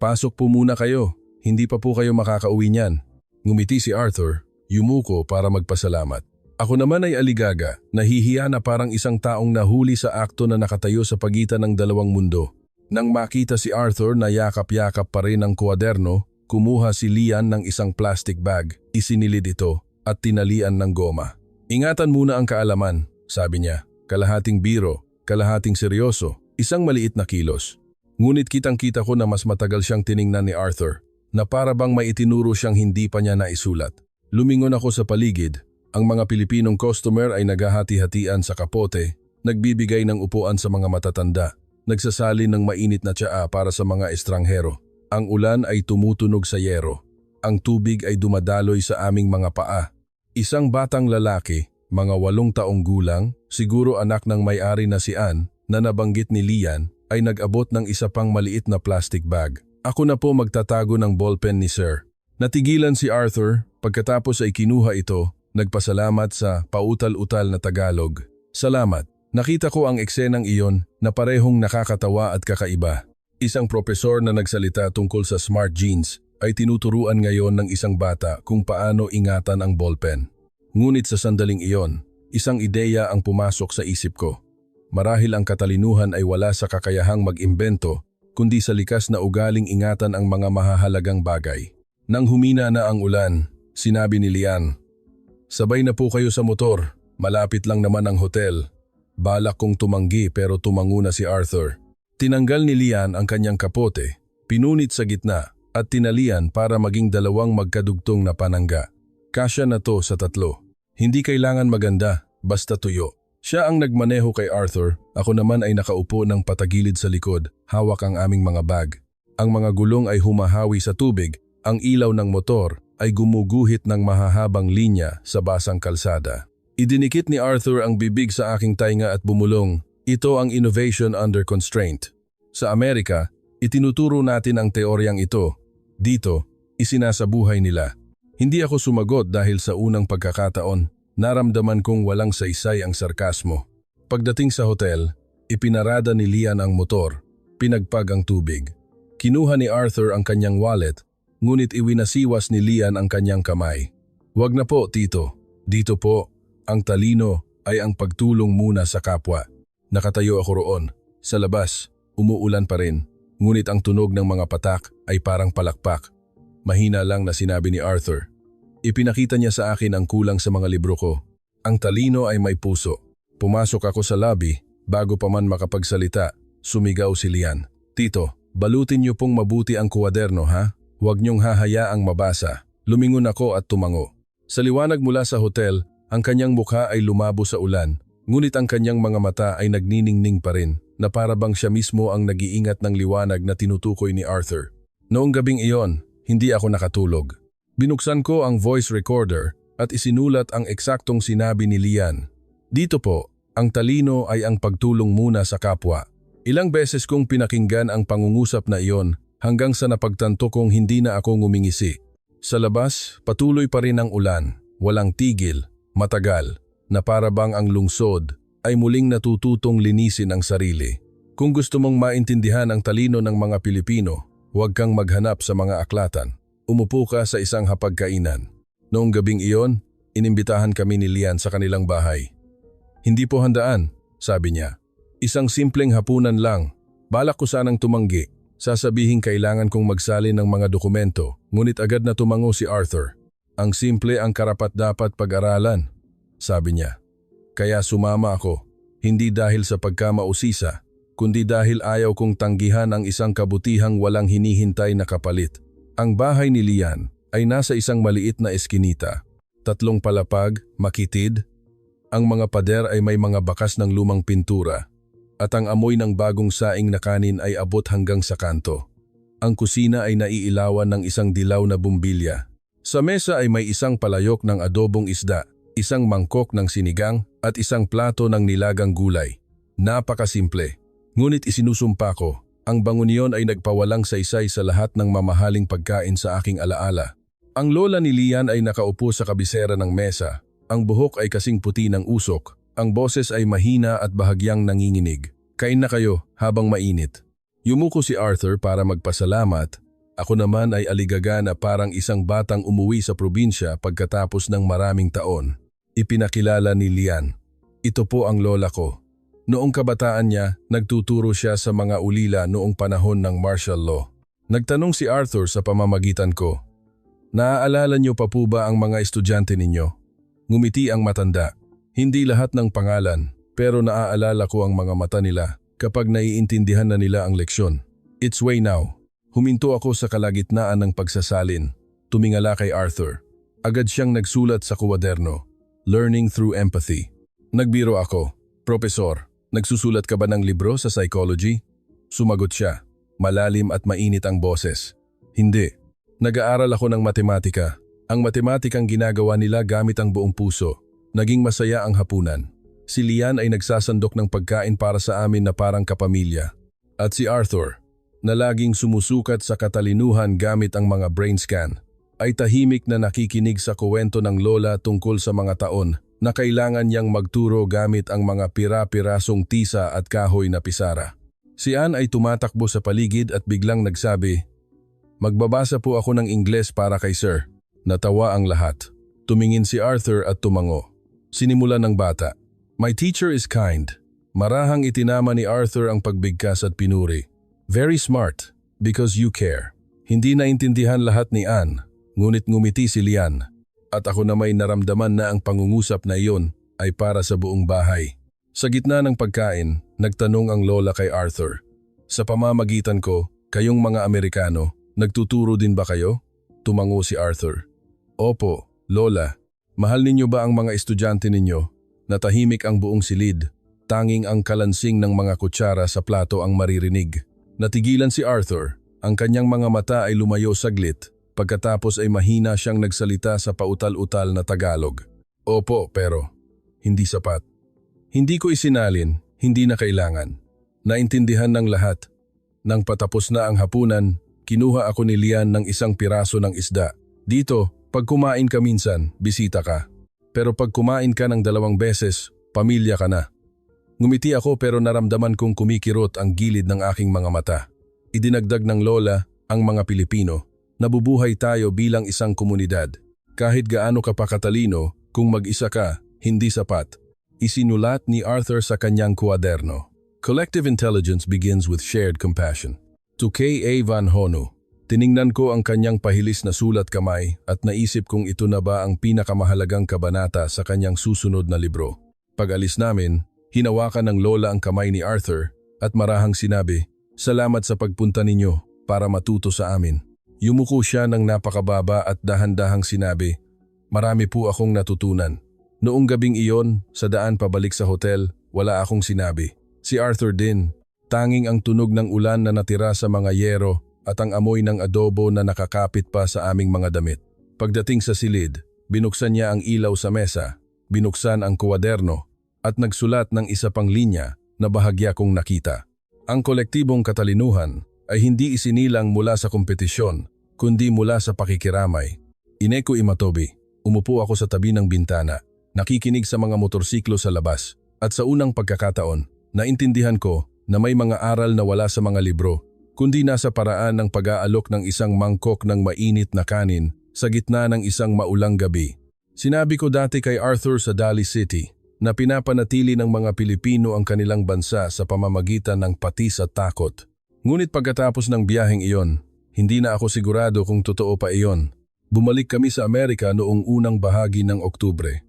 Pasok po muna kayo, hindi pa po kayo makakauwi niyan. Ngumiti si Arthur, yumuko para magpasalamat. Ako naman ay aligaga, nahihiya na parang isang taong nahuli sa akto na nakatayo sa pagitan ng 2 mundo. Nang makita si Arthur na yakap-yakap pa rin ang kuwaderno, kumuha si Lian ng isang plastic bag, isinilid ito at tinalian ng goma. Ingatan muna ang kaalaman, sabi niya, kalahating biro, kalahating seryoso, isang maliit na kilos. Ngunit kitang-kita ko na mas matagal siyang tiningnan ni Arthur, na para bang may itinuro siyang hindi pa niya naisulat. Lumingon ako sa paligid, ang mga Pilipinong customer ay naghahati-hatian sa kapote, nagbibigay ng upuan sa mga matatanda, nagsasalin ng mainit na tsaa para sa mga estranghero. Ang ulan ay tumutunog sa yero, ang tubig ay dumadaloy sa aming mga paa. Isang batang lalaki, mga 8 taong gulang, siguro anak ng may-ari na si Ann, na nabanggit ni Lian, ay nag-abot ng isa pang maliit na plastic bag. Ako na po magtatago ng ballpen ni Sir. Natigilan si Arthur, pagkatapos ay kinuha ito, nagpasalamat sa pautal-utal na Tagalog. Salamat. Nakita ko ang eksenang iyon na parehong nakakatawa at kakaiba. Isang propesor na nagsalita tungkol sa smart genes ay tinuturuan ngayon ng isang bata kung paano ingatan ang ballpen. Ngunit sa sandaling iyon, isang ideya ang pumasok sa isip ko. Marahil ang katalinuhan ay wala sa kakayahang mag-imbento, kundi sa likas na ugaling ingatan ang mga mahahalagang bagay. Nang humina na ang ulan, sinabi ni Lian, sabay na po kayo sa motor, malapit lang naman ang hotel. Balak kong tumanggi pero tumango na si Arthur. Tinanggal ni Lian ang kanyang kapote, pinunit sa gitna, at tinalian para maging 2 magkadugtong na panangga. Kasya na to sa 3. Hindi kailangan maganda, basta tuyo. Siya ang nagmaneho kay Arthur, ako naman ay nakaupo ng patagilid sa likod, hawak ang aming mga bag. Ang mga gulong ay humahawi sa tubig, ang ilaw ng motor ay gumuguhit ng mahahabang linya sa basang kalsada. Idinikit ni Arthur ang bibig sa aking tainga at bumulong, ito ang innovation under constraint. Sa Amerika, itinuturo natin ang teoryang ito. Dito, isinasabuhay nila. Hindi ako sumagot dahil sa unang pagkakataon, naramdaman kong walang saysay ang sarkasmo. Pagdating sa hotel, Ipinarada ni Lian ang motor, pinagpag ang tubig. Kinuha ni Arthur ang kanyang wallet, ngunit iwinasiwas ni Lian ang kanyang kamay. "Wag na po, tito. Dito po, ang talino ay ang pagtulong muna sa kapwa." Nakatayo ako roon. Sa labas, umuulan pa rin, ngunit ang tunog ng mga patak ay parang palakpak. Mahina lang na sinabi ni Arthur. Ipinakita niya sa akin ang kulang sa mga libro ko. Ang talino ay may puso. Pumasok ako sa lobby, bago pa man makapagsalita, sumigaw si Lian. "Tito, balutin niyo pong mabuti ang kuwaderno, ha? Huwag niyong hahayaang mabasa." Lumingon ako at tumango. Sa liwanag mula sa hotel, ang kanyang mukha ay lumabo sa ulan, ngunit ang kanyang mga mata ay nagniningning pa rin, na para bang siya mismo ang nag-iingat ng liwanag na tinutukoy ni Arthur. Noong gabing iyon, hindi ako nakatulog. Binuksan ko ang voice recorder at isinulat ang eksaktong sinabi ni Lian. "Dito po, ang talino ay ang pagtulong muna sa kapwa." Ilang beses kong pinakinggan ang pangungusap na iyon hanggang sa napagtanto kong hindi na ako ngumingisi. Sa labas, patuloy pa rin ang ulan, walang tigil, matagal, na para bang ang lungsod ay muling natututong linisin ang sarili. Kung gusto mong maintindihan ang talino ng mga Pilipino, huwag kang maghanap sa mga aklatan. Umupo ka sa isang hapagkainan. Noong gabing iyon, inimbitahan kami ni Lian sa kanilang bahay. "Hindi po handaan," sabi niya. "Isang simpleng hapunan lang. Balak ko sanang tumanggi. Sasabihin kailangan kong magsalin ng mga dokumento, ngunit agad na tumango si Arthur. Ang simple ang karapat-dapat pag-aralan," sabi niya. Kaya sumama ako, hindi dahil sa pagkamausisa, kundi dahil ayaw kong tanggihan ang isang kabutihang walang hinihintay na kapalit. Ang bahay ni Lian ay nasa isang maliit na eskinita. 3 palapag, makitid. Ang mga pader ay may mga bakas ng lumang pintura. At ang amoy ng bagong saing na kanin ay abot hanggang sa kanto. Ang kusina ay naiilawan ng isang dilaw na bumbilya. Sa mesa ay may isang palayok ng adobong isda, isang mangkok ng sinigang at isang plato ng nilagang gulay. Napakasimple. Ngunit isinusumpa ko, ang bangon niyon ay nagpawalang saysay sa lahat ng mamahaling pagkain sa aking alaala. Ang lola ni Lian ay nakaupo sa kabisera ng mesa. Ang buhok ay kasing puti ng usok. Ang boses ay mahina at bahagyang nanginginig. "Kain na kayo habang mainit." Yumuko si Arthur para magpasalamat. Ako naman ay aligaga na parang isang batang umuwi sa probinsya pagkatapos ng maraming taon. Ipinakilala ni Lian. "Ito po ang lola ko." Noong kabataan niya, nagtuturo siya sa mga ulila noong panahon ng martial law. Nagtanong si Arthur sa pamamagitan ko, "Naaalala niyo pa po ba ang mga estudyante ninyo?" Ngumiti ang matanda. "Hindi lahat ng pangalan, pero naaalala ko ang mga mata nila kapag naiintindihan na nila ang leksyon." "It's way now." Huminto ako sa kalagitnaan ng pagsasalin. Tumingala kay Arthur. Agad siyang nagsulat sa kuwaderno, "Learning through empathy." Nagbiro ako, "Propesor, nagsusulat ka ba ng libro sa psychology?" Sumagot siya, malalim at mainit ang boses. "Hindi. Nag-aaral ako ng matematika. Ang matematikang ginagawa nila gamit ang buong puso." Naging masaya ang hapunan. Si Lian ay nagsasandok ng pagkain para sa amin na parang kapamilya. At si Arthur, na laging sumusukat sa katalinuhan gamit ang mga brain scan, ay tahimik na nakikinig sa kuwento ng lola tungkol sa mga taon na kailangan niyang magturo gamit ang mga pira-pirasong tisa at kahoy na pisara. Si Ann ay tumatakbo sa paligid at biglang nagsabi, "Magbabasa po ako ng Ingles para kay Sir." Natawa ang lahat. Tumingin si Arthur at tumango. Sinimula ng bata, "My teacher is kind." Marahang itinama ni Arthur ang pagbigkas at pinuri. "Very smart, because you care." Hindi naintindihan lahat ni Ann, ngunit ngumiti si Lian. At ako na may naramdaman na ang pangungusap na iyon ay para sa buong bahay. Sa gitna ng pagkain, nagtanong ang lola kay Arthur, "Sa pamamagitan ko, kayong mga Amerikano, nagtuturo din ba kayo?" Tumango si Arthur. "Opo, lola. Mahal ninyo ba ang mga estudyante ninyo?" Natahimik ang buong silid. Tanging ang kalansing ng mga kutsara sa plato ang maririnig. Natigilan si Arthur. Ang kanyang mga mata ay lumayo saglit. Pagkatapos ay mahina siyang nagsalita sa pautal-utal na Tagalog. "Opo, pero hindi sapat." Hindi ko isinalin, hindi na kailangan. Naintindihan ng lahat. Nang patapos na ang hapunan, kinuha ako ni Lian ng isang piraso ng isda. "Dito, pag kumain ka minsan, bisita ka. Pero pag kumain ka ng 2 beses, pamilya ka na." Ngumiti ako pero naramdaman kong kumikirot ang gilid ng aking mga mata. Idinagdag ng lola, ang mga Pilipino, nabubuhay tayo bilang isang komunidad. Kahit gaano ka pa katalino, kung mag-isa ka, hindi sapat. Isinulat ni Arthur sa kanyang kwaderno. Collective intelligence begins with shared compassion. To K.A. Van Honu, tiningnan ko ang kanyang pahilis na sulat kamay at naisip kung ito na ba ang pinakamahalagang kabanata sa kanyang susunod na libro. Pag-alis namin, hinawakan ng lola ang kamay ni Arthur at marahang sinabi, "Salamat sa pagpunta ninyo para matuto sa amin." Yumuko siya ng napakababa at dahan-dahang sinabi, "Marami po akong natutunan." Noong gabing iyon, sa daan pabalik sa hotel, wala akong sinabi. Si Arthur din, tanging ang tunog ng ulan na natira sa mga yero at ang amoy ng adobo na nakakapit pa sa aming mga damit. Pagdating sa silid, binuksan niya ang ilaw sa mesa, binuksan ang kwaderno at nagsulat ng isa pang linya na bahagya kong nakita. Ang kolektibong katalinuhan ay hindi isinilang mula sa kompetisyon, kundi mula sa pakikiramay. Ineko Imatobi, umupo ako sa tabi ng bintana, nakikinig sa mga motorsiklo sa labas, at sa unang pagkakataon, naintindihan ko na may mga aral na wala sa mga libro, kundi nasa paraan ng pag-aalok ng isang mangkok ng mainit na kanin sa gitna ng isang maulang gabi. Sinabi ko dati kay Arthur sa Dali City na pinapanatili ng mga Pilipino ang kanilang bansa sa pamamagitan ng patis at takot. Ngunit pagkatapos ng biyaheng iyon, hindi na ako sigurado kung totoo pa iyon. Bumalik kami sa Amerika noong unang bahagi ng Oktubre.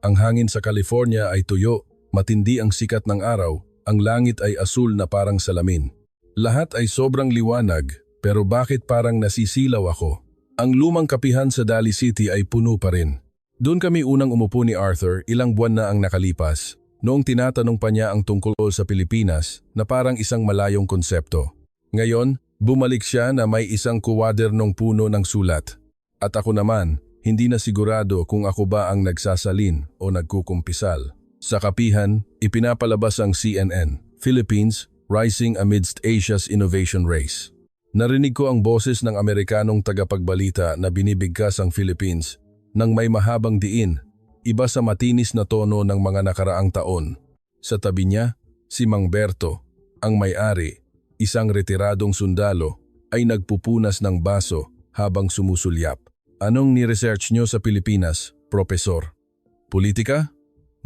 Ang hangin sa California ay tuyo, matindi ang sikat ng araw, ang langit ay asul na parang salamin. Lahat ay sobrang liwanag, pero bakit parang nasisilaw ako? Ang lumang kapihan sa Dali City ay puno pa rin. Doon kami unang umupo ni Arthur, ilang buwan na ang nakalipas, noong tinatanong pa niya ang tungkol sa Pilipinas na parang isang malayong konsepto. Ngayon, bumalik siya na may isang kuwadernong puno ng sulat. At ako naman, hindi na sigurado kung ako ba ang nagsasalin o nagkukumpisal. Sa kapihan, ipinapalabas ang CNN, Philippines, Rising Amidst Asia's Innovation Race. Narinig ko ang boses ng Amerikanong tagapagbalita na binibigkas ang Philippines nang may mahabang diin, iba sa matinis na tono ng mga nakaraang taon. Sa tabi niya, si Mang Berto, ang may-ari, isang retiradong sundalo, ay nagpupunas ng baso habang sumusulyap. Anong ni-research nyo sa Pilipinas, Profesor? Politika?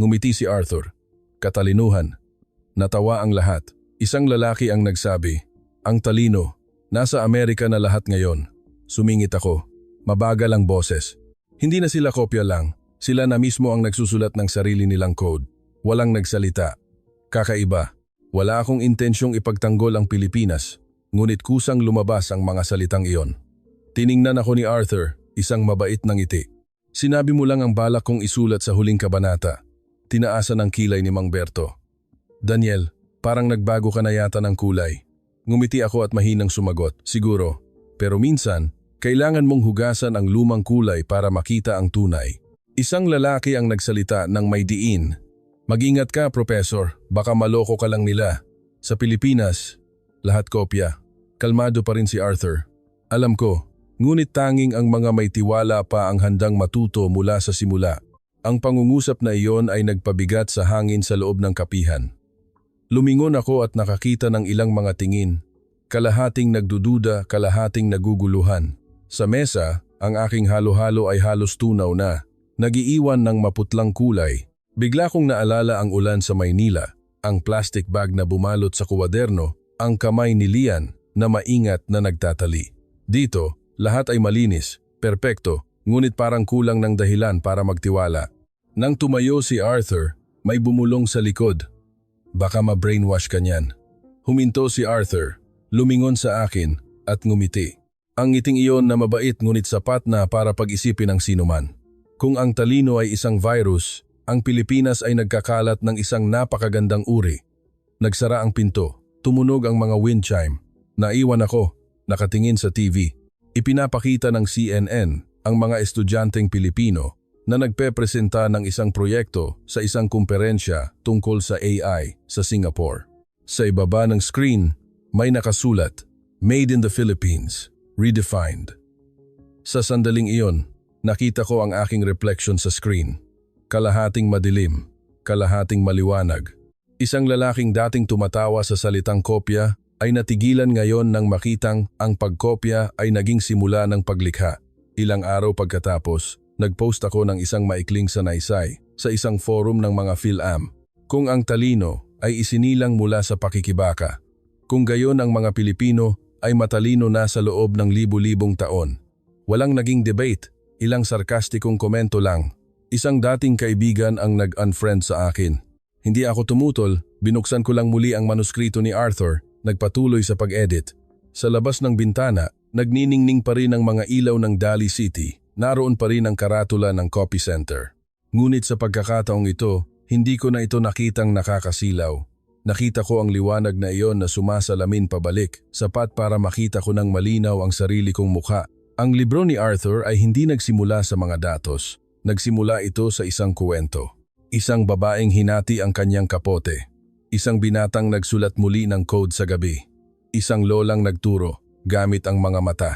Ngumiti si Arthur. Katalinuhan. Natawa ang lahat. Isang lalaki ang nagsabi, "Ang talino, nasa Amerika na lahat ngayon." Sumingit ako. Mabagal ang boses. Hindi na sila kopya lang. Sila na mismo ang nagsusulat ng sarili nilang code. Walang nagsalita. Kakaiba. Wala akong intensyong ipagtanggol ang Pilipinas, ngunit kusang lumabas ang mga salitang iyon. Tiningnan ako ni Arthur, isang mabait na ngiti. "Sinabi mo lang ang balak kong isulat sa huling kabanata." Tinaasan ang kilay ni Mang Berto. "Daniel, parang nagbago ka na yata ng kulay." Ngumiti ako at mahinang sumagot, "Siguro, pero minsan, kailangan mong hugasan ang lumang kulay para makita ang tunay." Isang lalaki ang nagsalita ng may diin. "Mag-ingat ka, Professor, baka maloko ka lang nila. Sa Pilipinas, lahat kopya." Kalmado pa rin si Arthur. "Alam ko, ngunit tanging ang mga may tiwala pa ang handang matuto mula sa simula." Ang pangungusap na iyon ay nagpabigat sa hangin sa loob ng kapihan. Lumingon ako at nakakita ng ilang mga tingin. Kalahating nagdududa, kalahating naguguluhan. Sa mesa, ang aking halo-halo ay halos tunaw na, nagiiwan ng maputlang kulay. Bigla kong naalala ang ulan sa Maynila, ang plastic bag na bumalot sa kuwaderno, ang kamay ni Lian na maingat na nagtatali. Dito, lahat ay malinis, perpekto, ngunit parang kulang ng dahilan para magtiwala. Nang tumayo si Arthur, may bumulong sa likod. "Baka ma-brainwash ka niyan." Huminto si Arthur, lumingon sa akin at ngumiti. Ang ngiting iyon na mabait ngunit sapat na para pag-isipin ng sinuman. Kung ang talino ay isang virus, ang Pilipinas ay nagkakalat ng isang napakagandang uri. Nagsara ang pinto, tumunog ang mga wind chime. Naiwan ako, nakatingin sa TV. Ipinapakita ng CNN ang mga estudyanteng Pilipino na nagpepresenta ng isang proyekto sa isang kumperensya tungkol sa AI sa Singapore. Sa ibaba ng screen, may nakasulat, "Made in the Philippines, Redefined." Sa sandaling iyon, nakita ko ang aking reflection sa screen. Kalahating madilim, kalahating maliwanag. Isang lalaking dating tumatawa sa salitang kopya ay natigilan ngayon nang makitang ang pagkopya ay naging simula ng paglikha. Ilang araw pagkatapos, nagpost ako ng isang maikling sanaysay sa isang forum ng mga PhilAm. Kung ang talino ay isinilang mula sa pakikibaka, kung gayon ang mga Pilipino ay matalino na sa loob ng libu-libong taon. Walang naging debate, ilang sarkastikong komento lang. Isang dating kaibigan ang nag-unfriend sa akin. Hindi ako tumutol, binuksan ko lang muli ang manuskrito ni Arthur, nagpatuloy sa pag-edit. Sa labas ng bintana, nagniningning pa rin ang mga ilaw ng Dali City, naroon pa rin ang karatula ng Copy Center. Ngunit sa pagkakataong ito, hindi ko na ito nakitang nakakasilaw. Nakita ko ang liwanag na iyon na sumasalamin pabalik, sapat para makita ko ng malinaw ang sarili kong mukha. Ang libro ni Arthur ay hindi nagsimula sa mga datos. Nagsimula ito sa isang kuwento. Isang babaeng hinati ang kanyang kapote. Isang binatang nagsulat muli ng code sa gabi. Isang lolang nagturo, gamit ang mga mata.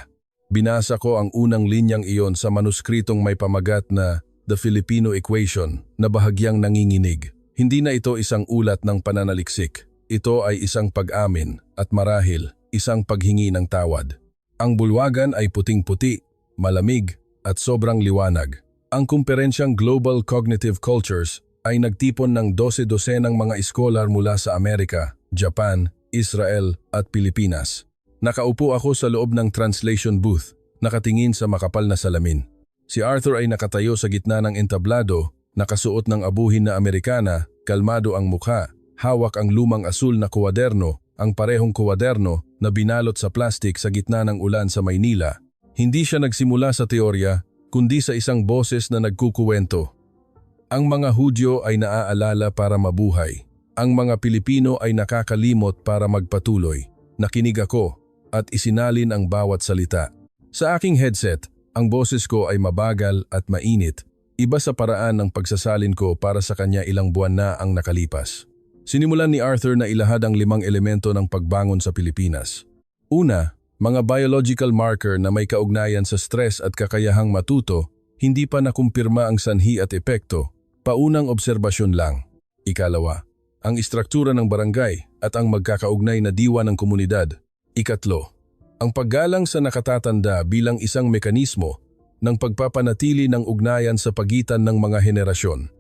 Binasa ko ang unang linyang iyon sa manuskritong may pamagat na The Filipino Equation na bahagyang nanginginig. Hindi na ito isang ulat ng pananaliksik. Ito ay isang pag-amin at marahil isang paghingi ng tawad. Ang bulwagan ay puting-puti, malamig at sobrang liwanag. Ang kumperensyang Global Cognitive Cultures ay nagtipon ng 12 ng mga iskolar mula sa Amerika, Japan, Israel at Pilipinas. Nakaupo ako sa loob ng translation booth, nakatingin sa makapal na salamin. Si Arthur ay nakatayo sa gitna ng entablado, nakasuot ng abuhin na Amerikana, kalmado ang mukha, hawak ang lumang asul na kuwaderno, ang parehong kuwaderno na binalot sa plastik sa gitna ng ulan sa Maynila. Hindi siya nagsimula sa teorya, kundi sa isang boses na nagkukuwento. Ang mga Hudyo ay naaalala para mabuhay. Ang mga Pilipino ay nakakalimot para magpatuloy. Nakinig ako at isinalin ang bawat salita. Sa aking headset, ang boses ko ay mabagal at mainit. Iba sa paraan ng pagsasalin ko para sa kanya ilang buwan na ang nakalipas. Sinimulan ni Arthur na ilahad ang 5 elemento ng pagbangon sa Pilipinas. Una, mga biological marker na may kaugnayan sa stress at kakayahang matuto, hindi pa nakumpirma ang sanhi at epekto, paunang obserbasyon lang. Ikalawa, ang istruktura ng barangay at ang magkakaugnay na diwa ng komunidad. Ikatlo, ang paggalang sa nakatatanda bilang isang mekanismo ng pagpapanatili ng ugnayan sa pagitan ng mga henerasyon.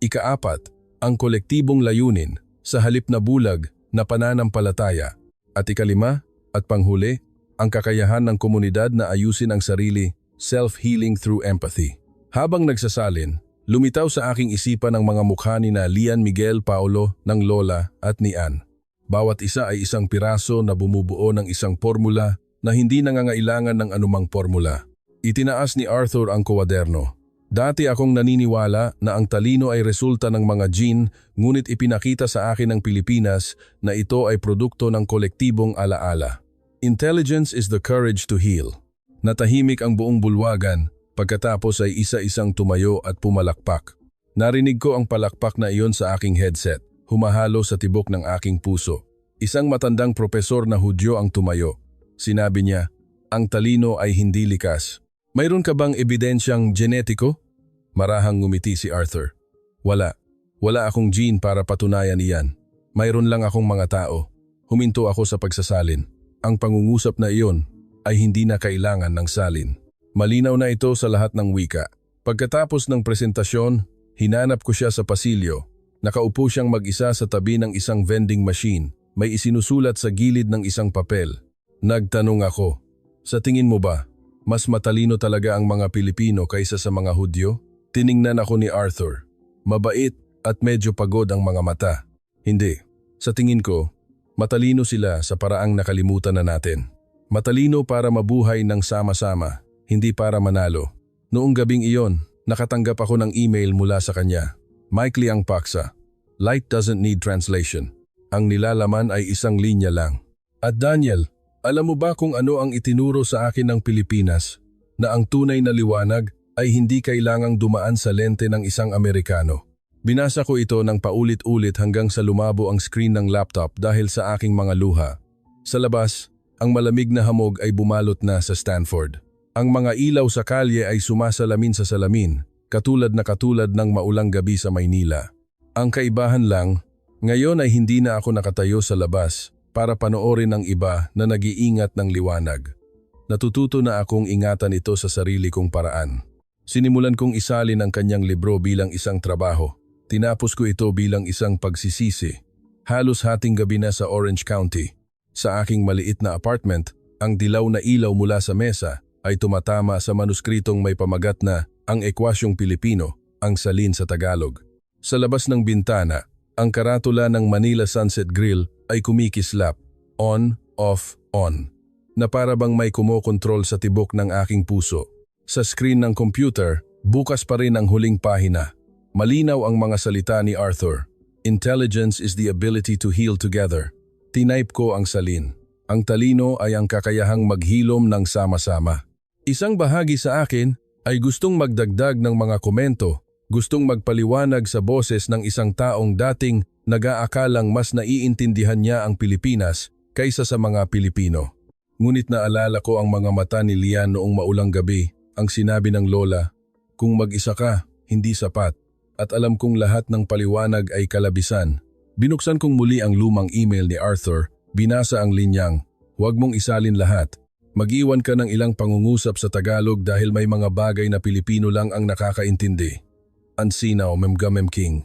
Ikaapat, ang kolektibong layunin sa halip na bulag na pananampalataya. At ikalima, at panghuli, ang kakayahan ng komunidad na ayusin ang sarili, self-healing through empathy. Habang nagsasalin, lumitaw sa aking isipan ang mga mukha ni na Lian Miguel Paulo ng Lola at ni Ann. Bawat isa ay isang piraso na bumubuo ng isang formula na hindi nangangailangan ng anumang formula. Itinaas ni Arthur ang kuwaderno. Dati akong naniniwala na ang talino ay resulta ng mga gene, ngunit ipinakita sa akin ng Pilipinas na ito ay produkto ng kolektibong alaala. Intelligence is the courage to heal. Natahimik ang buong bulwagan, pagkatapos ay isa-isang tumayo at pumalakpak. Narinig ko ang palakpak na iyon sa aking headset, humahalo sa tibok ng aking puso. Isang matandang propesor na Hudyo ang tumayo. Sinabi niya, ang talino ay hindi likas. Mayroon ka bang ebidensyang genetiko? Marahang ngumiti si Arthur. Wala. Wala akong gene para patunayan iyan. Mayroon lang akong mga tao. Huminto ako sa pagsasalin. Ang pangungusap na iyon ay hindi na kailangan ng salin. Malinaw na ito sa lahat ng wika. Pagkatapos ng presentasyon, hinanap ko siya sa pasilyo. Nakaupo siyang mag-isa sa tabi ng isang vending machine. May isinusulat sa gilid ng isang papel. Nagtanong ako, sa tingin mo ba, mas matalino talaga ang mga Pilipino kaysa sa mga Hudyo? Tiningnan ako ni Arthur. Mabait at medyo pagod ang mga mata. Hindi. Sa tingin ko, matalino sila sa paraang nakalimutan na natin. Matalino para mabuhay ng sama-sama, hindi para manalo. Noong gabing iyon, nakatanggap ako ng email mula sa kanya. Mike Liang Paksa. Light doesn't need translation. Ang nilalaman ay isang linya lang. At Daniel, alam mo ba kung ano ang itinuro sa akin ng Pilipinas? Na ang tunay na liwanag ay hindi kailangang dumaan sa lente ng isang Amerikano. Binasa ko ito ng paulit-ulit hanggang sa lumabo ang screen ng laptop dahil sa aking mga luha. Sa labas, ang malamig na hamog ay bumalot na sa Stanford. Ang mga ilaw sa kalye ay sumasalamin sa salamin, katulad ng maulang gabi sa Maynila. Ang kaibahan lang, Ngayon ay hindi na ako nakatayo sa labas para panoorin ang iba na nag-iingat ng liwanag. Natututo na akong ingatan ito sa sarili kong paraan. Sinimulan kong isalin ang kanyang libro bilang isang trabaho. Tinapos ko ito bilang isang pagsisisi. Halos hating gabi na sa Orange County. Sa aking maliit na apartment, ang dilaw na ilaw mula sa mesa ay tumatama sa manuskritong may pamagat na ang ekwasyong Pilipino, ang salin sa Tagalog. Sa labas ng bintana, ang karatula ng Manila Sunset Grill ay kumikislap, on, off, on, na para bang may kumokontrol sa tibok ng aking puso. Sa screen ng computer, bukas pa rin ang huling pahina. Malinaw ang mga salita ni Arthur. Intelligence is the ability to heal together. Tinype ko ang salin. Ang talino ay ang kakayahang maghilom ng sama-sama. Isang bahagi sa akin ay gustong magdagdag ng mga komento, gustong magpaliwanag sa boses ng isang taong dating nag-aakalang mas naiintindihan niya ang Pilipinas kaysa sa mga Pilipino. Ngunit naalala ko ang mga mata ni Lian noong maulang gabi, ang sinabi ng lola, "Kung mag-isa ka, hindi sapat." At alam kong lahat ng paliwanag ay kalabisan. Binuksan kong muli ang lumang email ni Arthur, binasa ang linyang, "Huwag mong isalin lahat. Mag-iwan ka ng ilang pangungusap sa Tagalog dahil may mga bagay na Pilipino lang ang nakakaintindi." Ansinaw, Memgamem King.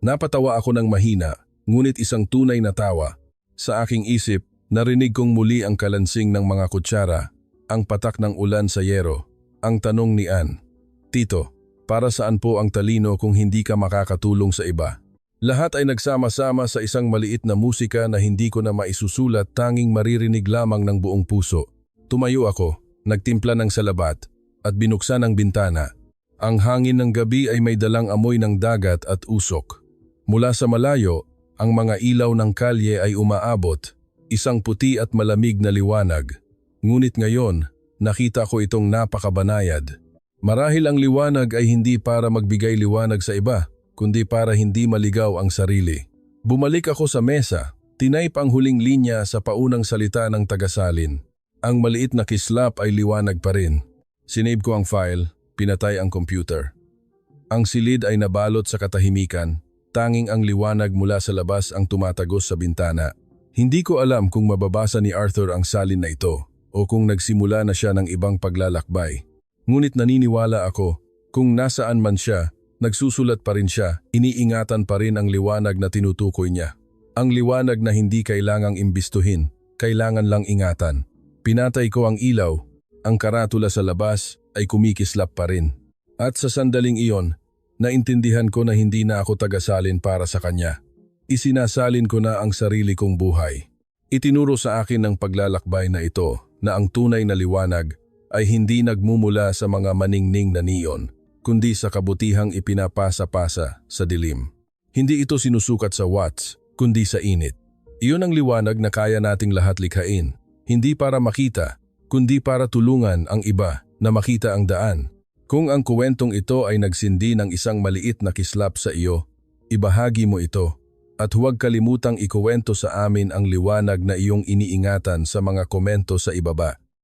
Napatawa ako ng mahina, ngunit isang tunay na tawa. Sa aking isip, narinig kong muli ang kalansing ng mga kutsara, ang patak ng ulan sa yero, ang tanong ni Ann, "Tito, para saan po ang talino kung hindi ka makakatulong sa iba?" Lahat ay nagsama-sama sa isang maliit na musika na hindi ko na maisusulat, tanging maririnig lamang ng buong puso. Tumayo ako, nagtimpla ng salabat, at binuksan ang bintana. Ang hangin ng gabi ay may dalang amoy ng dagat at usok. Mula sa malayo, ang mga ilaw ng kalye ay umaabot, isang puti at malamig na liwanag. Ngunit ngayon, nakita ko itong napakabanayad. Marahil ang liwanag ay hindi para magbigay liwanag sa iba, kundi para hindi maligaw ang sarili. Bumalik ako sa mesa, tinype ang huling linya sa paunang salita ng tagasalin. Ang maliit na kislap ay liwanag pa rin. Sinave ko ang file, pinatay ang computer. Ang silid ay nabalot sa katahimikan, tanging ang liwanag mula sa labas ang tumatagos sa bintana. Hindi ko alam kung mababasa ni Arthur ang salin na ito o kung nagsimula na siya ng ibang paglalakbay. Ngunit naniniwala ako, kung nasaan man siya, nagsusulat pa rin siya, iniingatan pa rin ang liwanag na tinutukoy niya. Ang liwanag na hindi kailangang imbistuhin, kailangan lang ingatan. Pinatay ko ang ilaw, ang karatula sa labas ay kumikislap pa rin. At sa sandaling iyon, naintindihan ko na hindi na ako tagasalin para sa kanya. Isinasalin ko na ang sarili kong buhay. Itinuro sa akin ng paglalakbay na ito na ang tunay na liwanag ay hindi nagmumula sa mga maningning na neon, kundi sa kabutihang ipinapasa-pasa sa dilim. Hindi ito sinusukat sa watts, kundi sa init. Iyon ang liwanag na kaya nating lahat likhain, hindi para makita, kundi para tulungan ang iba na makita ang daan. Kung ang kuwentong ito ay nagsindi ng isang maliit na kislap sa iyo, ibahagi mo ito at huwag kalimutang ikuwento sa amin ang liwanag na iyong iniingatan sa mga komento sa ibaba.